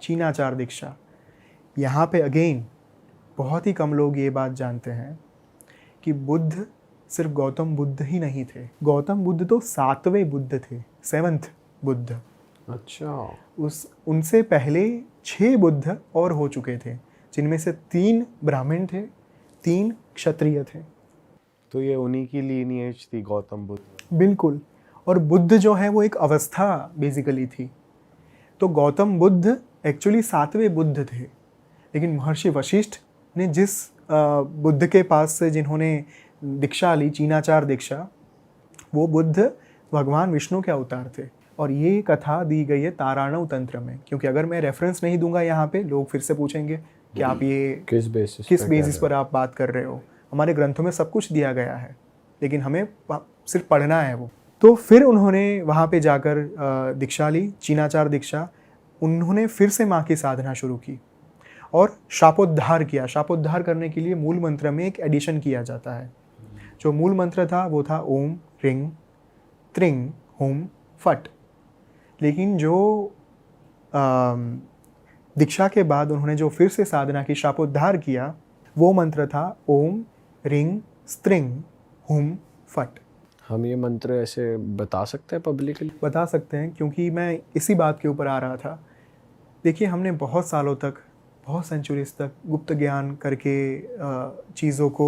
चीनाचार दीक्षा। यहाँ पे अगेन बहुत ही कम लोग ये बात जानते हैं कि बुद्ध सिर्फ गौतम बुद्ध ही नहीं थे। गौतम बुद्ध तो 7वें बुद्ध थे, 7th बुद्ध। अच्छा, उनसे पहले 6 बुद्ध और हो चुके थे, जिनमें से 3 ब्राह्मण थे, 3 क्षत्रिय थे। तो ये उन्हीं की लीनिएज थी, गौतम बुद्ध। बिल्कुल। और बुद्ध जो है वो एक अवस्था बेसिकली थी। तो गौतम बुद्ध एक्चुअली 7वें बुद्ध थे, लेकिन महर्षि वशिष्ठ ने जिस बुद्ध के पास से जिन्होंने दीक्षा ली, चीनाचार दीक्षा, वो बुद्ध भगवान विष्णु के अवतार थे। और ये कथा दी गई है ताराणव तंत्र में, क्योंकि अगर मैं रेफरेंस नहीं दूंगा यहाँ पे, लोग फिर से पूछेंगे कि आप ये किस बेसिस पर आप बात कर रहे हो। हमारे ग्रंथों में सब कुछ दिया गया है, लेकिन हमें सिर्फ पढ़ना है वो। तो फिर उन्होंने वहाँ पे जाकर दीक्षा ली, चीनाचार दीक्षा। उन्होंने फिर से माँ की साधना शुरू की और शापोद्धार किया। शापोद्धार करने के लिए मूल मंत्र में एक एडिशन किया जाता है। जो मूल मंत्र था वो था ओम रिंग त्रिंग हुम फट। लेकिन जो दीक्षा के बाद उन्होंने जो फिर से साधना की, शापोद्धार किया, वो मंत्र था ओम रिंग स्त्रिंग हुम फट। हम ये मंत्र ऐसे बता सकते हैं पब्लिकली? बता सकते हैं, क्योंकि मैं इसी बात के ऊपर आ रहा था। देखिए, हमने बहुत सालों तक, बहुत सेंचुरीज तक गुप्त ज्ञान करके चीज़ों को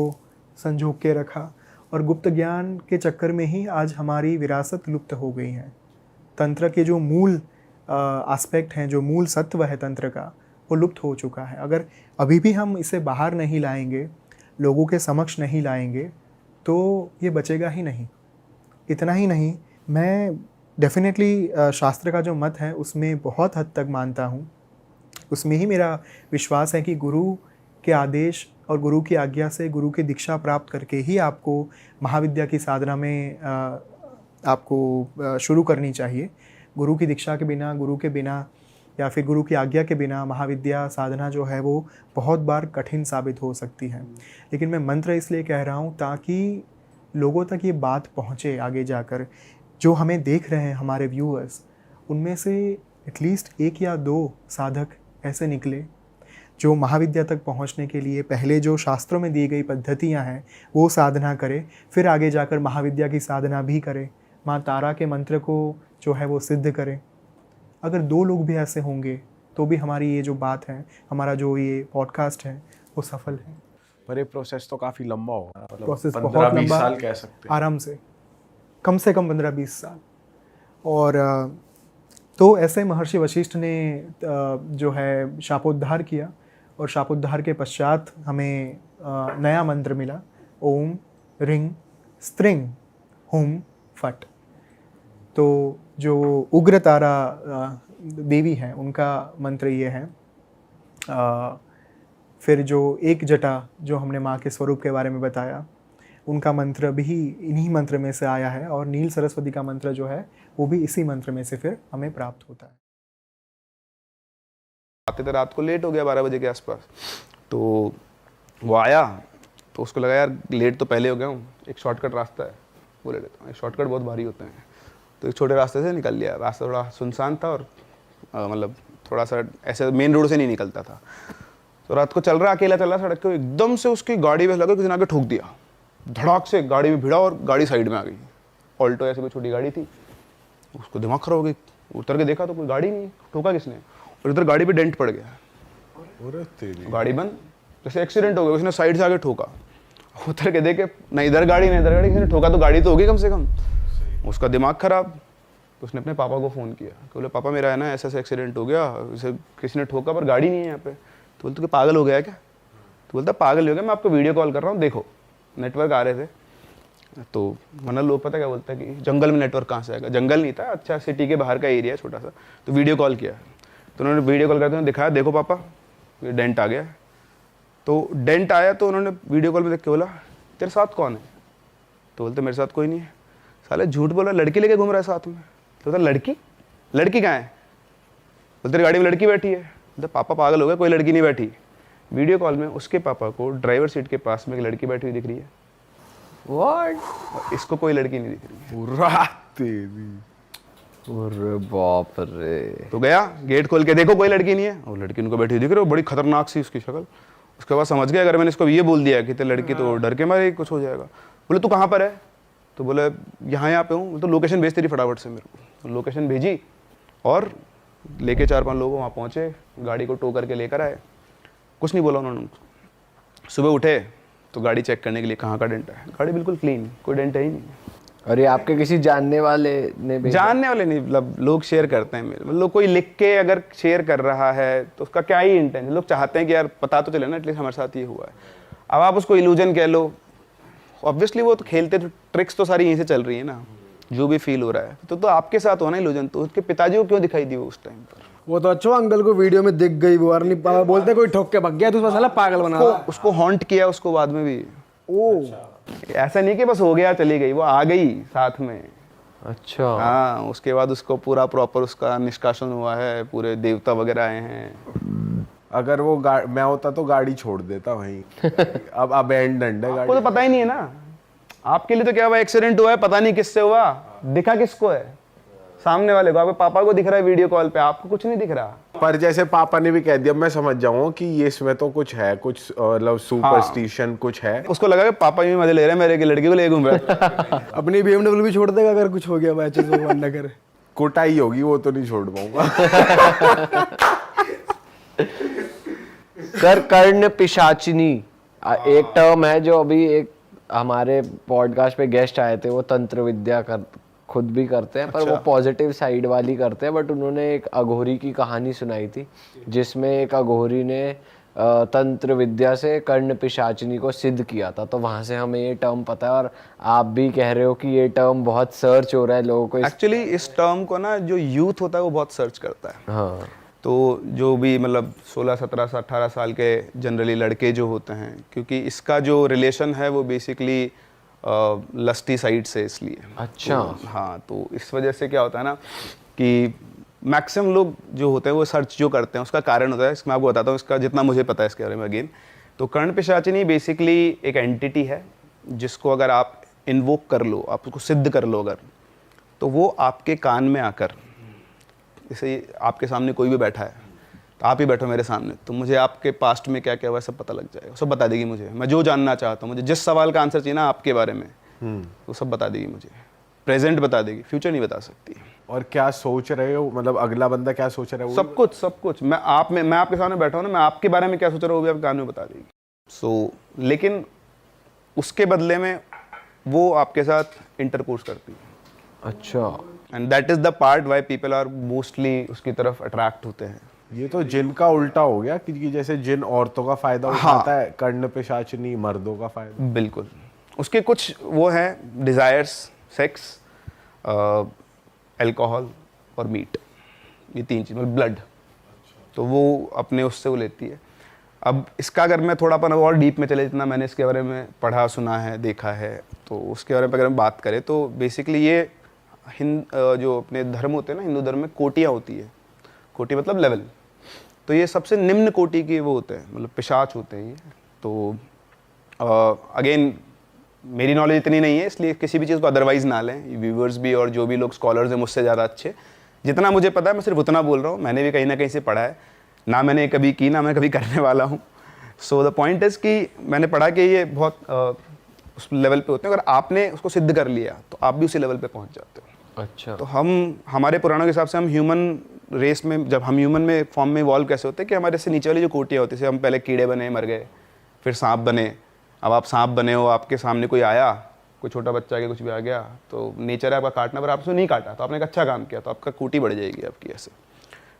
संजो के रखा, और गुप्त ज्ञान के चक्कर में ही आज हमारी विरासत लुप्त हो गई है। तंत्र के जो मूल एस्पेक्ट हैं, जो मूल सत्व है तंत्र का, वो लुप्त हो चुका है। अगर अभी भी हम इसे बाहर नहीं लाएंगे, लोगों के समक्ष नहीं लाएंगे, तो ये बचेगा ही नहीं। इतना ही नहीं, मैं डेफिनेटली शास्त्र का जो मत है उसमें बहुत हद तक मानता हूँ। उसमें ही मेरा विश्वास है कि गुरु के आदेश और गुरु की आज्ञा से, गुरु की दीक्षा प्राप्त करके ही आपको महाविद्या की साधना में आपको शुरू करनी चाहिए। गुरु की दीक्षा के बिना, गुरु के बिना या फिर गुरु की आज्ञा के बिना महाविद्या साधना जो है वो बहुत बार कठिन साबित हो सकती है। लेकिन मैं मंत्र इसलिए कह रहा हूँ ताकि लोगों तक ये बात पहुँचे आगे जाकर। जो हमें देख रहे हैं, हमारे व्यूअर्स, उनमें से एटलीस्ट 1 या 2 साधक ऐसे निकले जो महाविद्या तक पहुंचने के लिए पहले जो शास्त्रों में दी गई पद्धतियां हैं वो साधना करे, फिर आगे जाकर महाविद्या की साधना भी करे, माँ तारा के मंत्र को जो है वो सिद्ध करे। अगर 2 लोग भी ऐसे होंगे तो भी हमारी ये जो बात है, हमारा जो ये पॉडकास्ट है, वो सफल है। पर ये प्रोसेस तो काफ़ी लंबा होगा, मतलब प्रोसेस बहुत 15-20 लंबा, साल कह सकते हैं आराम से, कम 15-20 साल। और तो ऐसे महर्षि वशिष्ठ ने जो है शापोद्धार किया, और शापोद्धार के पश्चात हमें नया मंत्र मिला, ओम रिंग स्त्रिंग हुम फट। तो जो उग्र तारा देवी हैं उनका मंत्र ये है। फिर जो एक जटा जो हमने माँ के स्वरूप के बारे में बताया, उनका मंत्र भी इन्हीं मंत्र में से आया है, और नील सरस्वती का मंत्र जो है वो भी इसी मंत्र में से फिर हमें प्राप्त होता है। आते थे रात को, लेट हो गया 12 बजे के आसपास, तो वो आया तो उसको लगा यार लेट तो पहले हो गया हूँ, एक शॉर्टकट रास्ता है वो ले लेता हूँ। शॉर्टकट बहुत भारी होते हैं, तो एक छोटे रास्ते से निकल लिया। रास्ता थोड़ा सुनसान था और मतलब थोड़ा सा ऐसे मेन रोड से नहीं निकलता था। तो रात को चल रहा, अकेला चल रहा सड़क को, एकदम से उसकी गाड़ी में लगा किसी ने आके ठोक दिया, धड़ाक से गाड़ी में भिड़ा और गाड़ी साइड में आ गई। ऑल्टो ऐसे कोई छोटी गाड़ी थी, उसको दिमाग खराब हो गई। उतर के देखा तो कोई गाड़ी नहीं, ठोका किसने, और इधर गाड़ी पे डेंट पड़ गया, अरे तेरी गाड़ी बंद, जैसे एक्सीडेंट हो गया, उसने साइड से आके ठोका। उतर के देखे ना इधर गाड़ी ना इधर गाड़ी, किसी ने ठोका तो गाड़ी तो होगी कम से कम। उसका दिमाग खराब, तो उसने अपने पापा को फ़ोन किया कि बोले पापा मेरा है ना ऐसा ऐसा एक्सीडेंट हो गया, इसे किसी ने ठोका पर गाड़ी नहीं है यहाँ पे। तो बोलते कि पागल हो गया है क्या? तो बोलता पागल हो गया, मैं आपको वीडियो कॉल कर रहा हूँ, देखो। नेटवर्क आ रहे थे, तो वरना लोग पता क्या बोलता है कि जंगल में नेटवर्क कहाँ से आएगा। जंगल नहीं था, अच्छा सिटी के बाहर का एरिया छोटा सा। तो वीडियो कॉल किया, तो उन्होंने वीडियो कॉल करते हुए दिखाया, देखो पापा ये डेंट आ गया। तो डेंट आया तो उन्होंने वीडियो कॉल में देख के बोला तेरे साथ कौन है? तो बोलते मेरे साथ कोई नहीं है। साले झूठ बोला, लड़की लेके घूम रहा है साथ में। तो बोलता लड़की? लड़की कहाँ है? बोलते तेरी गाड़ी में लड़की बैठी है। बोलते पापा पागल हो गए, कोई लड़की नहीं बैठी। वीडियो कॉल में उसके पापा को ड्राइवर सीट के पास में एक लड़की बैठी हुई दिख रही है। व्हाट? इसको कोई लड़की नहीं दिख रही है। पूरा तेरी। अरे बाप रे। तो गया, गेट खोल के देखो कोई लड़की नहीं है, और लड़की उनको बैठी हुई दिख रही है, बड़ी खतरनाक सी उसकी शक्ल। उसके बाद समझ गया अगर मैंने इसको ये बोल दिया कि तेरी लड़की, तो डर के मारे कुछ हो जाएगा। बोले तू कहाँ पर है? तो बोले यहाँ पे हूँ। तो लोकेशन भेज तेरी फटाफट से मेरे को। तो लोकेशन भेजी और लेके 4-5 लोग वहाँ पहुँचे, गाड़ी को टो करके लेकर आए। कुछ नहीं बोला उन्होंने। सुबह उठे तो गाड़ी चेक करने के लिए कहाँ का डेंट है, गाड़ी बिल्कुल क्लीन, कोई डेंट है ही नहीं। और ये आपके किसी जानने वाले ने भेजा? जानने वाले नहीं, मतलब लोग शेयर करते हैं मेरे, मतलब कोई लिख के अगर शेयर कर रहा है तो उसका क्या ही इंटेंशन। लोग चाहते हैं कि यार पता तो चले ना एटलीस्ट हमारे साथ ये हुआ है। अब आप उसको इल्यूजन कह लो, ऑब्वियसली वो तो खेलते, तो ट्रिक्स तो सारी यहीं से चल रही है ना, जो भी फील हो रहा है। तो आपके साथ हो ना इल्यूजन, तो उसके पिताजी को क्यों दिखाई दी वो उस टाइम पर? वो तो अच्छा अंकल को वीडियो में दिख गई वो, और नहीं बोलते कोई ठोक के भाग गया तो उसका साला पागल बना रहा। उसको हॉन्ट किया उसको बाद में भी। ओ ऐसा नहीं कि बस हो गया चली गई, वो आ गई साथ में। अच्छा। हाँ, उसके बाद उसको पूरा प्रॉपर उसका निष्कासन हुआ है, पूरे देवता वगैरह आए हैं। अगर वो मैं होता तो गाड़ी छोड़ देता वहीं। अब अबैंडन्ड है गाड़ी। आपको तो पता ही नहीं है ना, आपके लिए तो क्या हुआ, एक्सीडेंट हुआ है, पता नहीं किससे हुआ, दिखा किसको है? सामने वाले को। आपके पापा को दिख रहा है वीडियो कॉल पे, आपको कुछ नहीं दिख रहा। पर जैसे पापा ने भी कह दिया, मैं समझ जाऊँ कि ये इसमें तो कुछ है, कुछ मतलब सुपरस्टिशन कुछ है। उसको लगा कि पापा यूं मजे ले रहे हैं, मेरे की लड़की को ले घूम रहा है। अपनी BMW भी छोड़ देगा अगर कुछ हो गया, बाई भगवान ना करे। कुटाई होगी, वो तो नहीं छोड़ पाऊंगा। सर कर्ण पिशाचिनी एक टर्म है जो अभी एक हमारे पॉडकास्ट पे गेस्ट आए थे, वो तंत्र विद्या खुद भी करते हैं, पर वो पॉजिटिव साइड वाली करते हैं। बट उन्होंने एक अघोरी की कहानी सुनाई थी जिसमें एक अघोरी ने तंत्र विद्या से कर्ण पिशाचिनी को सिद्ध किया था। तो वहां से हमें ये टर्म पता है, और आप भी कह रहे हो कि ये टर्म बहुत सर्च हो रहा है लोगों को। एक्चुअली इस टर्म को ना जो यूथ होता है वो बहुत सर्च करता है। हाँ। तो जो भी मतलब 16, 17, 18 साल के जनरली लड़के जो होते हैं, क्योंकि इसका जो रिलेशन है वो बेसिकली लस्टी साइड से, इसलिए। अच्छा। तो, हाँ, तो इस वजह से क्या होता है ना कि मैक्सिमम लोग जो होते हैं वो सर्च जो करते हैं, उसका कारण होता है, इसमें आपको बताता हूँ इसका जितना मुझे पता है इसके बारे में अगेन। तो कर्ण पिशाचिनी बेसिकली एक एंटिटी है जिसको अगर आप इन्वोक कर लो, आप उसको सिद्ध कर लो अगर, तो वो आपके कान में आकर, जैसे आपके सामने कोई भी बैठा है, तो आप ही बैठो मेरे सामने, तो मुझे आपके पास्ट में क्या क्या हुआ सब पता लग जाएगा, सब बता देगी मुझे। मैं जो जानना चाहता हूँ, मुझे जिस सवाल का आंसर चाहिए ना आपके बारे में, वो सब बता देगी मुझे। प्रेजेंट बता देगी, फ्यूचर नहीं बता सकती। और क्या सोच रहे हो, मतलब अगला बंदा क्या सोच रहा है, सब कुछ मैं आपके सामने बैठा हूँ ना, मैं आपके बारे में क्या सोच रहा हूँ वो भी आपके कान में बता देगी। लेकिन उसके बदले में वो आपके साथ इंटरकोर्स करती है। अच्छा। And that is the part why people are mostly उसकी तरफ अट्रैक्ट होते हैं। ये तो जिन का उल्टा हो गया, क्योंकि जैसे जिन औरतों का फायदा उठाता है, कर्ण पिशाचिनी मर्दों का फायदा। बिल्कुल, उसके कुछ वो हैं डिज़ायर्स, सेक्स, अल्कोहल और मीट, ये 3 चीज़, मतलब ब्लड, तो वो अपने उससे वो लेती है। अब इसका अगर मैं थोड़ा अपन और डीप में चले, जितना मैंने इसके बारे में पढ़ा सुना है देखा है, तो उसके बारे में अगर हम बात करें तो बेसिकली ये जो अपने धर्म होते हैं ना, हिंदू धर्म में कोटियाँ होती है, कोटि मतलब लेवल, तो ये सबसे निम्न कोटि के वो होते हैं, मतलब पिशाच होते हैं ये। तो अगेन मेरी नॉलेज इतनी नहीं है, इसलिए किसी भी चीज़ को अदरवाइज ना लें, व्यूवर्स भी और जो भी लोग स्कॉलर्स हैं मुझसे ज़्यादा अच्छे, जितना मुझे पता है मैं सिर्फ उतना बोल रहा हूँ। मैंने भी कहीं ना कहीं से पढ़ा है, ना मैंने कभी की, ना मैं कभी करने वाला हूँ। सो द पॉइंट इज़ कि मैंने पढ़ा कि ये बहुत उस लेवल पे होते हैं, अगर आपने उसको सिद्ध कर लिया तो आप भी उसी लेवल पे पहुँच जाते हो। अच्छा, तो हमारे पुराणों के हिसाब से हम ह्यूमन रेस में, जब हम ह्यूमन में फॉर्म में इवॉल्व कैसे होते हैं कि हमारे से नीचे वाली जो कोटियाँ होती है, हम पहले कीड़े बने, मर गए, फिर सांप बने। अब आप सांप बने हो, आपके सामने कोई आया, कोई छोटा बच्चा आ गया, कुछ भी आ गया, तो नेचर है आपका काटना, पर आपसे नहीं काटा तो आपने एक अच्छा काम किया, तो आपका कोटि बढ़ जाएगी आपकी। ऐसे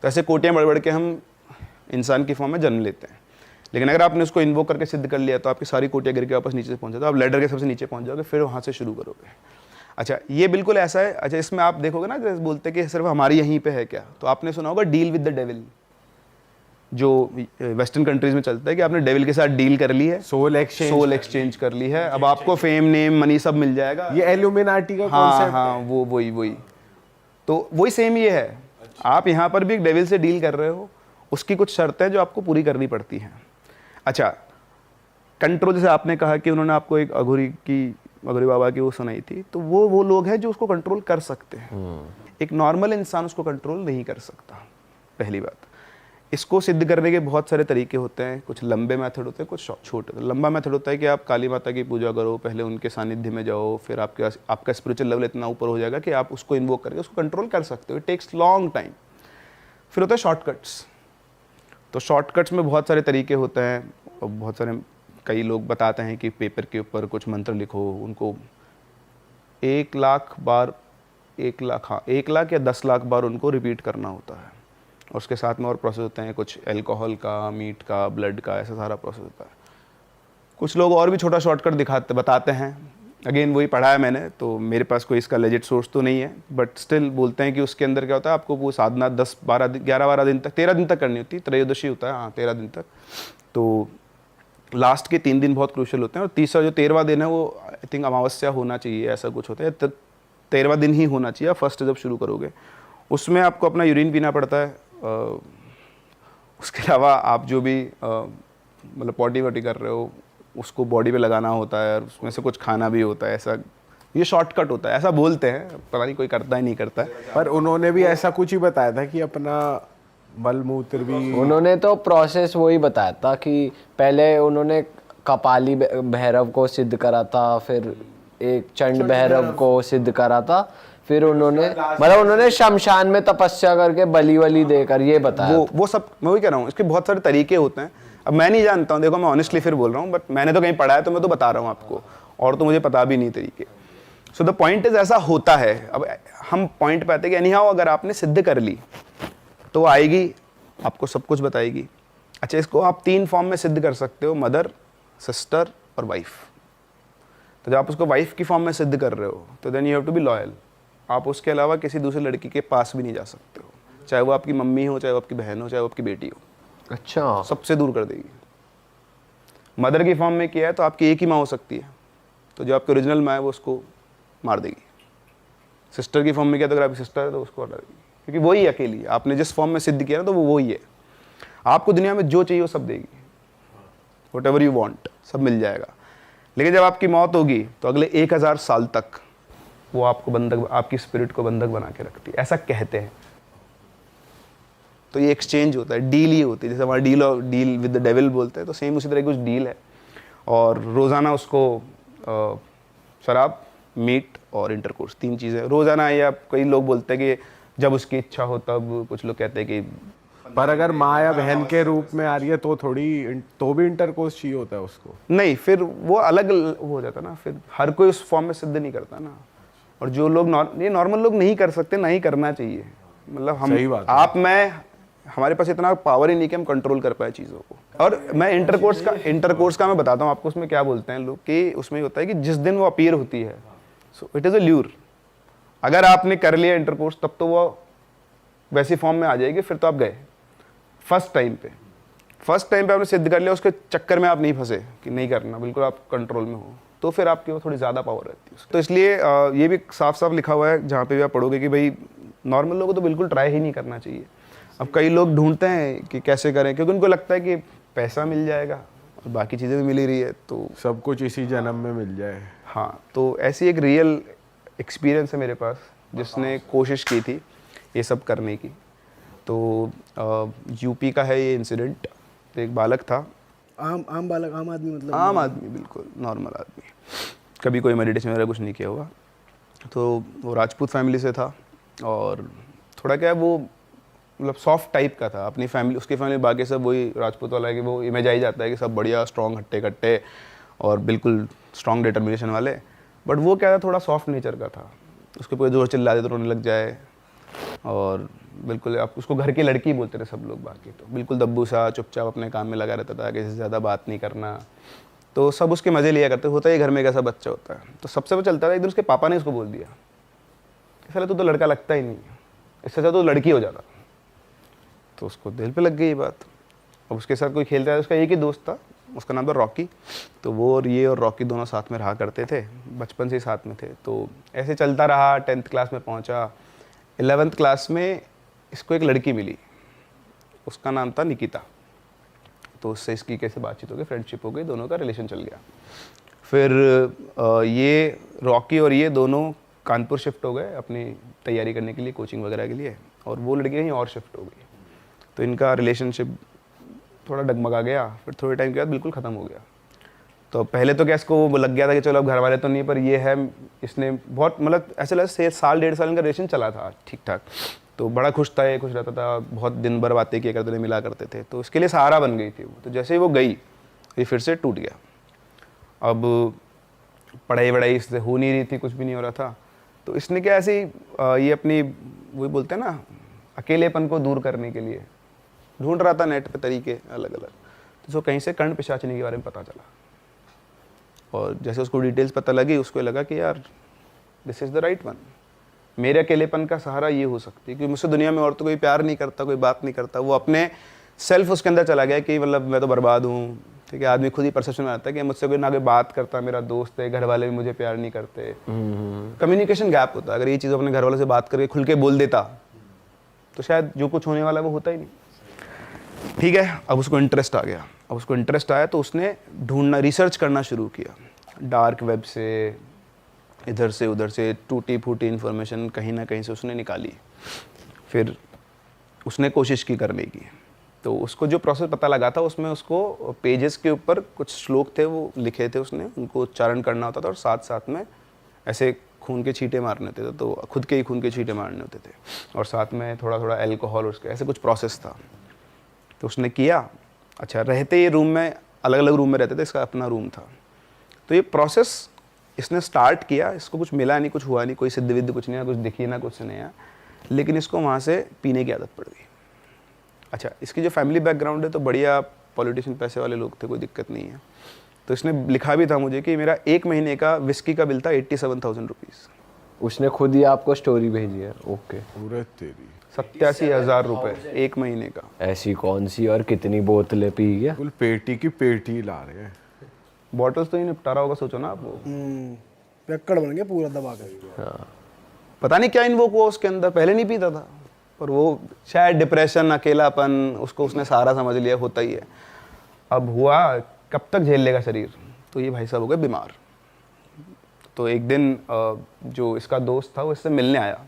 तो ऐसे कोटियाँ बढ़ बढ़ के हम इंसान की फॉर्म में जन्म लेते हैं। लेकिन अगर आपने उसको इन्वोक करके सिद्ध कर लिया तो आपकी सारी कोटियाँ गिर के वापस नीचे से पहुँच जाते, आप लैडर के सबसे नीचे पहुँच जाओगे, फिर वहाँ से शुरू करोगे। अच्छा, ये बिल्कुल ऐसा है। अच्छा, इसमें आप देखोगे ना, जैसे बोलते हैं कि सिर्फ हमारी यहीं पे है क्या, तो आपने सुना होगा डील विद द डेविल, जो वेस्टर्न कंट्रीज में चलता है कि आपने डेविल के साथ डील कर ली है, सोल एक्सचेंज कर ली है, अब आपको फेम, नेम, मनी सब मिल जाएगा। ये एल्यूमिनाटी का हाँ कॉन्सेप्ट हाँ, वो वही तो वही सेम ये है। आप यहाँ पर भी एक डेविल से डील कर रहे हो, उसकी कुछ शर्तें जो आपको पूरी करनी पड़ती हैं। अच्छा, कंट्रोल, जैसे आपने कहा कि उन्होंने आपको एक अघोरी बाबा की वो सुनाई थी, तो वो लोग हैं जो उसको कंट्रोल कर सकते हैं। एक नॉर्मल इंसान उसको कंट्रोल नहीं कर सकता, पहली बात। इसको सिद्ध करने के बहुत सारे तरीके होते हैं, कुछ लंबे मेथड होते हैं, कुछ छोटे। लंबा मेथड होता है कि आप काली माता की पूजा करो, पहले उनके सानिध्य में जाओ, फिर आपका स्पिरिचुअल लेवल इतना ऊपर हो जाएगा कि आप उसको इन्वोक करके उसको कंट्रोल कर सकते हो। It takes long time. फिर होता है शॉर्टकट्स। तो शॉर्टकट्स में बहुत सारे तरीके होते हैं, और बहुत सारे, कई लोग बताते हैं कि पेपर के ऊपर कुछ मंत्र लिखो, उनको 1 लाख बार, 1 लाख या 10 लाख बार उनको रिपीट करना होता है। और उसके साथ में और प्रोसेस होते हैं, कुछ अल्कोहल का, मीट का, ब्लड का, ऐसा सारा प्रोसेस होता है। कुछ लोग और भी छोटा शॉर्टकट बताते हैं। अगेन वही पढ़ा है मैंने, तो मेरे पास कोई इसका लेजिट सोर्स तो नहीं है, बट स्टिल बोलते हैं कि उसके अंदर क्या होता है, आपको वो साधना 11-12 दिन तक, 13 दिन तक करनी होती है। त्रयोदशी होता है, हाँ 13 दिन तक। तो लास्ट के 3 दिन बहुत क्रूशियल होते हैं, और तीसरा जो 13वां दिन है वो आई थिंक अमावस्या होना चाहिए, ऐसा कुछ होता है। 13वां दिन ही होना चाहिए फर्स्ट जब शुरू करोगे। उसमें आपको अपना यूरिन पीना पड़ता है। उसके अलावा आप जो भी मतलब पॉटी वॉटी कर रहे हो उसको बॉडी पे लगाना होता है, और उसमें से कुछ खाना भी होता है। ऐसा ये शॉर्टकट होता है, ऐसा बोलते हैं, पता नहीं कोई करता है नहीं करता है। पर उन्होंने भी ऐसा कुछ ही बताया था कि अपना मल मूत्र भी, उन्होंने तो प्रोसेस वही बताया था कि पहले उन्होंने कपाली भैरव को सिद्ध करा था, फिर एक चंड भैरव को सिद्ध करा था, फिर उन्होंने शमशान में तपस्या करके बलि वली देकर ये बताया। वो सब मैं वही कह रहा हूँ, इसके बहुत सारे तरीके होते हैं। अब मैं नहीं जानता हूँ, देखो मैं ऑनेस्टली फिर बोल रहा हूँ, बट मैंने तो कहीं पढ़ा है तो मैं तो बता रहा हूँ आपको, और तो मुझे पता भी नहीं तरीके। सो द पॉइंट इज, ऐसा होता है। अब हम पॉइंट पे आते हैं कि एनीहाउ अगर आपने सिद्ध कर ली तो वो आएगी, आपको सब कुछ बताएगी। अच्छा, इसको आप 3 फॉर्म में सिद्ध कर सकते हो, मदर, सिस्टर और वाइफ। तो जब आप उसको वाइफ की फॉर्म में सिद्ध कर रहे हो तो then you have to be loyal. आप उसके अलावा किसी दूसरे लड़की के पास भी नहीं जा सकते हो, चाहे वो आपकी मम्मी हो, चाहे वो आपकी बहन हो, चाहे वो आपकी बेटी हो। अच्छा, सबसे दूर कर देगी। मदर की फॉर्म में किया है तो आपकी एक ही माँ हो सकती है, तो जो आपकी ओरिजिनल माँ है वो उसको मार देगी। सिस्टर की फॉर्म में किया तो अगर आपकी सिस्टर है तो उसको हटा देगी, क्योंकि वही अकेली है। आपने जिस फॉर्म में सिद्ध किया ना तो वो वही है। आपको दुनिया में जो चाहिए वो सब देगी, वट एवर यू वॉन्ट सब मिल जाएगा। लेकिन जब आपकी मौत होगी तो अगले 1000 साल तक वो आपको बंधक, आपकी स्पिरिट को बंधक बना के रखती है, ऐसा कहते हैं। तो ये एक्सचेंज होता है, डील ही होती है। जैसे हमारा डील विद द डेविल बोलते हैं, तो सेम उसी तरह की कुछ डील है। और रोज़ाना उसको शराब, मीट और इंटरकोर्स, 3 चीज़ें रोज़ाना। या कई लोग बोलते हैं कि जब उसकी इच्छा हो तब, कुछ लोग कहते हैं कि, पर अगर माँ या बहन के रूप में आ रही है तो भी इंटरकोर्स चाहिए होता है उसको। नहीं, फिर वो अलग हो जाता ना, फिर हर कोई उस फॉर्म में सिद्ध नहीं करता ना। और जो लोग ये नॉर्मल लोग नहीं कर सकते, नहीं करना चाहिए। मतलब हम, आप, मैं, हमारे पास इतना पावर ही नहीं कि हम कंट्रोल कर पाए चीज़ों को। और मैं इंटरकोर्स का मैं बताता हूँ आपको, उसमें क्या बोलते हैं लोग कि उसमें होता है कि जिस दिन वो अपीयर होती है, so it is a lure. अगर आपने कर लिया इंटरकोर्स तब तो वो वैसी फॉर्म में आ जाएगी, फिर तो आप गए। फर्स्ट टाइम पे आपने सिद्ध कर लिया, उसके चक्कर में आप नहीं फंसे कि नहीं करना, बिल्कुल आप कंट्रोल में हो, तो फिर आपकी वो थोड़ी ज़्यादा पावर रहती है। तो इसलिए ये भी साफ साफ लिखा हुआ है जहाँ पे भी आप पढ़ोगे कि भाई नॉर्मल लोगों को तो बिल्कुल ट्राई ही नहीं करना चाहिए। अब कई लोग ढूंढते हैं कि कैसे करें, क्योंकि उनको लगता है कि पैसा मिल जाएगा और बाकी चीज़ें भी मिल ही रही है, तो सब कुछ इसी जन्म में मिल जाए। हाँ, तो ऐसी एक रियल एक्सपीरियंस है मेरे पास जिसने कोशिश की थी ये सब करने की। तो यूपी का है ये इंसिडेंट। तो एक बालक था, आम बालक, आम आदमी, मतलब आम आदमी, बिल्कुल नॉर्मल आदमी, कभी कोई मेडिटेशन वगैरह कुछ नहीं किया होगा। तो वो राजपूत फैमिली से था और थोड़ा क्या है वो मतलब सॉफ्ट टाइप का था। अपनी फैमिली, उसकी फैमिली बाकी सब वही राजपूत वाला है कि वो इमेज आ ही जाता है कि सब बढ़िया स्ट्रॉन्ग हट्टे कट्टे और बिल्कुल स्ट्रॉन्ग डिटर्मिनेशन वाले। बट वो क्या था, थोड़ा सॉफ्ट नेचर का था। उसके पूरे जोर चिल्ला दे तो रोने लग जाए, और बिल्कुल आप उसको घर की लड़की बोलते थे सब लोग, बाकी तो बिल्कुल दब्बू सा चुपचाप अपने काम में लगा रहता था, किसी से ज़्यादा बात नहीं करना। तो सब उसके मज़े लिया करते, होता है घर में कैसा बच्चा होता है। तो सबसे वो चलता था, एक दिन उसके पापा ने उसको बोल दिया कि साले तू तो लड़का लगता ही नहीं, इससे ज़्यादा तो लड़की हो जाता। तो उसको दिल पे लग गई ये बात। अब उसके साथ कोई खेलता था, उसका एक ही दोस्त था, उसका नाम था रॉकी। तो वो और ये और रॉकी दोनों साथ में रहा करते थे, बचपन से ही साथ में थे। तो ऐसे चलता रहा, 10th क्लास में पहुंचा। 11th क्लास में इसको एक लड़की मिली, उसका नाम था निकिता। तो उससे इसकी कैसे बातचीत हो गई, फ्रेंडशिप हो गई, दोनों का रिलेशन चल गया। फिर ये रॉकी और ये दोनों कानपुर शिफ्ट हो गए अपनी तैयारी करने के लिए, कोचिंग वगैरह के लिए, और वो लड़की कहीं और शिफ्ट हो गई। तो इनका रिलेशनशिप थोड़ा डगमगा गया। फिर थोड़े टाइम के बाद बिल्कुल ख़त्म हो गया। तो पहले तो क्या इसको वो लग गया था कि चलो अब घर वाले तो नहीं, पर ये है, इसने बहुत मतलब ऐसे लगा साल 1.5 साल इनका रिलेशन चला था ठीक ठाक। तो बड़ा खुश था, ये खुश रहता था, बहुत दिन भर बातें किया करते थे, मिला करते थे। तो इसके लिए सहारा बन गई थी वो। तो जैसे ही वो गई, ये फिर से टूट गया। अब पढ़ाई वढ़ाई इससे हो नहीं रही थी, कुछ भी नहीं हो रहा था। तो इसने क्या ऐसे ही ये अपनी वही बोलते हैं ना, अकेलेपन को दूर करने के लिए ढूंढ रहा था नेट पे तरीके अलग अलग। तो उसको कहीं से कर्ण पिशाचिनी के बारे में पता चला, और जैसे उसको डिटेल्स पता लगी, उसको लगा कि यार this is the right one. मेरे अकेलेपन का सहारा ये हो सकती है, क्योंकि मुझसे दुनिया में और तो कोई प्यार नहीं करता, कोई बात नहीं करता। वो अपने सेल्फ उसके अंदर चला गया कि मतलब मैं तो बर्बाद हूँ। ठीक है, आदमी खुद ही परसेप्शन में आता है कि मुझसे कोई ना कोई बात करता, मेरा दोस्त है, घर वाले भी मुझे प्यार नहीं करते। कम्युनिकेशन गैप होता है। अगर ये चीज़ अपने घर वालों से बात करके खुल के बोल देता तो शायद जो कुछ होने वाला वो होता ही नहीं। ठीक है, अब उसको इंटरेस्ट आ गया। अब उसको इंटरेस्ट आया तो उसने ढूंढना, रिसर्च करना शुरू किया, डार्क वेब से, इधर से उधर से, टूटी फूटी इन्फॉर्मेशन कहीं ना कहीं से उसने निकाली। फिर उसने कोशिश की करने की। तो उसको जो प्रोसेस पता लगा था, उसमें उसको पेजेस के ऊपर कुछ श्लोक थे वो लिखे थे उसने, उनको उच्चारण करना होता था, और साथ साथ में ऐसे खून के छींटे मारने होते थे। तो खुद के ही खून के छींटे मारने होते थे, और साथ में थोड़ा थोड़ा अल्कोहल, उसके ऐसे कुछ प्रोसेस था। तो उसने किया। अच्छा, रहते ये रूम में, अलग अलग रूम में रहते थे, इसका अपना रूम था। तो ये प्रोसेस इसने स्टार्ट किया, इसको कुछ मिला नहीं, कुछ हुआ नहीं, कोई सिद्ध विद्ध कुछ नहीं आया, कुछ दिखी ना कुछ नहीं आया, लेकिन इसको वहाँ से पीने की आदत पड़ गई। अच्छा, इसकी जो फैमिली बैकग्राउंड है तो बढ़िया पॉलिटिशियन, पैसे वाले लोग थे, कोई दिक्कत नहीं है। तो इसने लिखा भी था मुझे कि मेरा 1 महीने का विस्की का बिल था 87,000 रुपीज़। उसने खुद ही आपको स्टोरी भेजी है? ओके। पूरे तेरी 87,000 रुपये 1 महीने का। ऐसी कौन सी और कितनी बोतलें पी गया? बिल्कुल पेटी की पेटी ला रहे हैं। बॉटल्स तो ही निपटा रहा होगा, सोचो ना आप। वो पैक्कड़ बन गया पूरा दबा के। हाँ। पता नहीं क्या इन्वोक हुआ उसके अंदर, पहले नहीं पीता था, पर वो शायद डिप्रेशन, अकेलापन, उसको उसने सारा समझ लिया, होता ही है। अब हुआ, कब तक झेल लेगा शरीर? तो ये भाई साहब हो गए बीमार। तो एक दिन जो इसका दोस्त था वो इससे मिलने आया।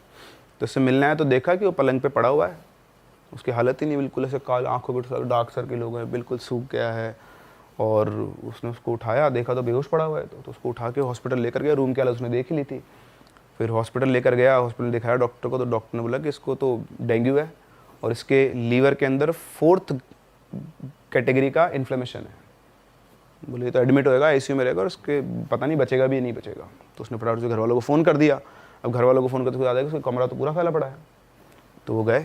तो इससे मिलने आया तो देखा कि वो पलंग पे पड़ा हुआ है, उसकी हालत ही नहीं, बिल्कुल ऐसे काल आँखों पर डार्क सर्किल हो गए, बिल्कुल सूख गया है। और उसने उसको उठाया, देखा तो बेहोश पड़ा हुआ है। तो उसको उठा के हॉस्पिटल लेकर गया। रूम की हालत उसने देख ही ली थी। फिर हॉस्पिटल लेकर गया, हॉस्पिटल दिखाया डॉक्टर को। तो डॉक्टर ने बोला कि इसको तो डेंगू है, और इसके लीवर के अंदर 4th कैटेगरी का इन्फ्लेमेशन है। बोले तो एडमिट होएगा, आईसीयू में रहेगा, और उसके पता नहीं बचेगा भी नहीं बचेगा। तो उसने फटाफट से घर वालों को फ़ोन कर दिया। अब घर वालों को फ़ोन करते हुए याद है कि उसका कमरा तो पूरा फैला पड़ा है। तो वो गए,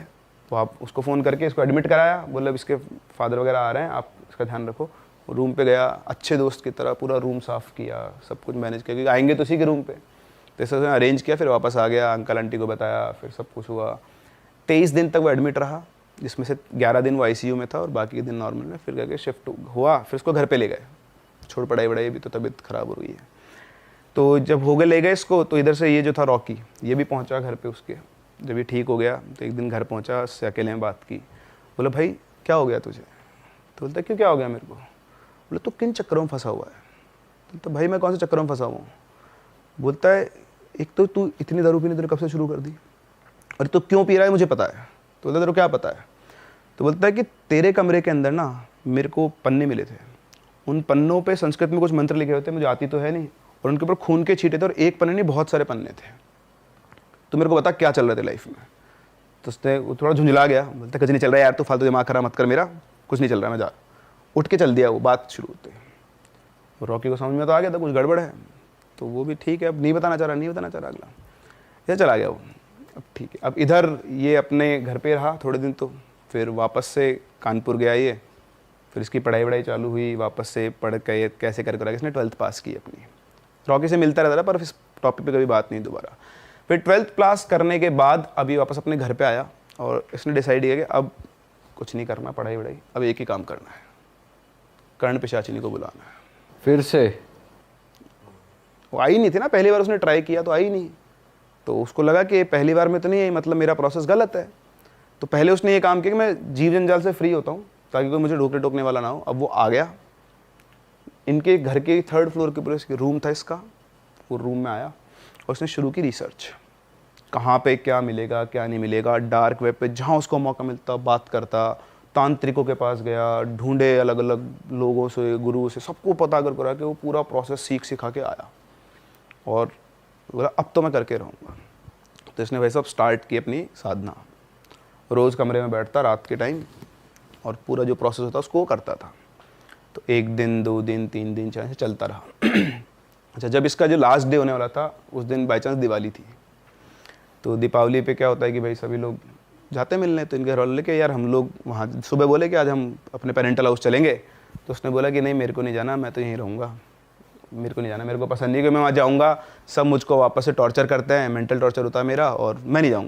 तो आप उसको फ़ोन करके इसको एडमिट कराया। बोले इसके फादर वगैरह आ रहे हैं, आप इसका ध्यान रखो। रूम पे गया, अच्छे दोस्त की तरह पूरा रूम साफ़ किया, सब कुछ मैनेज किया, क्योंकि आएंगे तो उसी के रूम पे। तो इससे उसने अरेंज किया, फिर वापस आ गया, अंकल आंटी को बताया, फिर सब कुछ हुआ। 23 दिन तक वो एडमिट रहा, जिसमें से 11 दिन वो ICU में था और बाकी के दिन नॉर्मल में। फिर करके शिफ्ट हुआ, फिर उसको घर पे ले गए, छोड़ पढ़ाई वढ़ाई भी, तो तबीयत ख़राब हो रही है। तो जब हो गए ले गए इसको, तो इधर से ये जो था रॉकी, ये भी पहुंचा घर पे उसके। जब ये ठीक हो गया तो एक दिन घर पहुंचा, उससे अकेले में बात की। बोला भाई क्या हो गया तुझे? तो बोलता क्यों क्या हो गया मेरे को? बोला तू किन चक्करों में फंसा हुआ है? तो भाई मैं कौन से चक्करों में फंसा हुआ हूँ? बोलता है एक तो तू इतनी दारू पीने तूने कब से शुरू कर दी, और तू क्यों पी रहा है मुझे पता है। तो बोलता तेरे को क्या पता है? तो बोलता है कि तेरे कमरे के अंदर ना मेरे को पन्ने मिले थे, उन पन्नों पे संस्कृत में कुछ मंत्र लिखे होते, मुझे आती तो है नहीं, और उनके ऊपर खून के छींटे थे, और एक पन्ने नहीं बहुत सारे पन्ने थे। तो मेरे को बता क्या चल रहा था लाइफ में। तो उसने वो थोड़ा झुंझला गया, बोलता कुछ नहीं चल रहा है यार, तू फालतू दिमाग खराब मत कर मेरा, कुछ नहीं चल रहा है, मैं जा। उठ के चल दिया वो, बात शुरू होते। रॉकी को समझ में तो आ गया था कुछ गड़बड़ है, तो वो भी ठीक है, अब नहीं बताना चाह रहा अगला, ये चला गया वो। अब ठीक है, अब इधर ये अपने घर पे रहा थोड़े दिन, तो फिर वापस से कानपुर गया ये, फिर इसकी पढ़ाई वढ़ाई चालू हुई, वापस से पढ़ के कैसे कर इसने 12th पास की अपनी। रॉकी से मिलता रहता था पर इस टॉपिक पे कभी बात नहीं दोबारा। फिर 12th पास करने के बाद अभी वापस अपने घर पे आया, और इसने डिसाइड किया कि अब कुछ नहीं करना पढ़ाई वढ़ाई, अब एक ही काम करना है, कर्ण पिशाचिनी को बुलाना है। फिर से वो आई नहीं थी ना, पहली बार उसने ट्राई किया तो आई नहीं, तो उसको लगा कि पहली बार में तो नहीं आई, मतलब मेरा प्रोसेस गलत है। तो पहले उसने ये काम किया कि मैं जीव जंजाल से फ्री होता हूँ ताकि कोई मुझे ढोकने टोकने वाला ना हो। अब वो आ गया, इनके घर के 3rd फ्लोर के ऊपर रूम था इसका, वो रूम में आया और उसने शुरू की रिसर्च, कहाँ पे क्या मिलेगा क्या नहीं मिलेगा, डार्क वेब पे जहाँ उसको मौका मिलता बात करता, तांत्रिकों के पास गया, ढूंढे अलग अलग लोगों से, गुरु से, सबको पता कर करा के वो पूरा प्रोसेस सिखा के आया, और बोला अब तो मैं करके रहूँगा। तो इसने वैसे अब स्टार्ट की अपनी साधना, रोज़ कमरे में बैठता रात के टाइम और पूरा जो प्रोसेस होता उसको करता था। तो 1 दिन 2 दिन 3 दिन 4 दिन चलता रहा। अच्छा, जब इसका जो लास्ट डे होने वाला था उस दिन बाई चांस दिवाली थी। तो दीपावली पे क्या होता है कि भाई सभी लोग जाते मिलने, तो इनके घर वाले के यार हम लोग वहाँ सुबह बोले कि आज हम अपने पेरेंटल हाउस चलेंगे। तो उसने बोला कि नहीं मेरे को नहीं जाना, मैं तो यहीं रहूँगा, मेरे को नहीं जाना, मेरे को पसंद नहीं कि मैं वहाँ जाऊँगा, सब मुझको वापस से टॉर्चर करते हैं, मेंटल टॉर्चर होता है मेरा, और मैं नहीं जाऊँगा।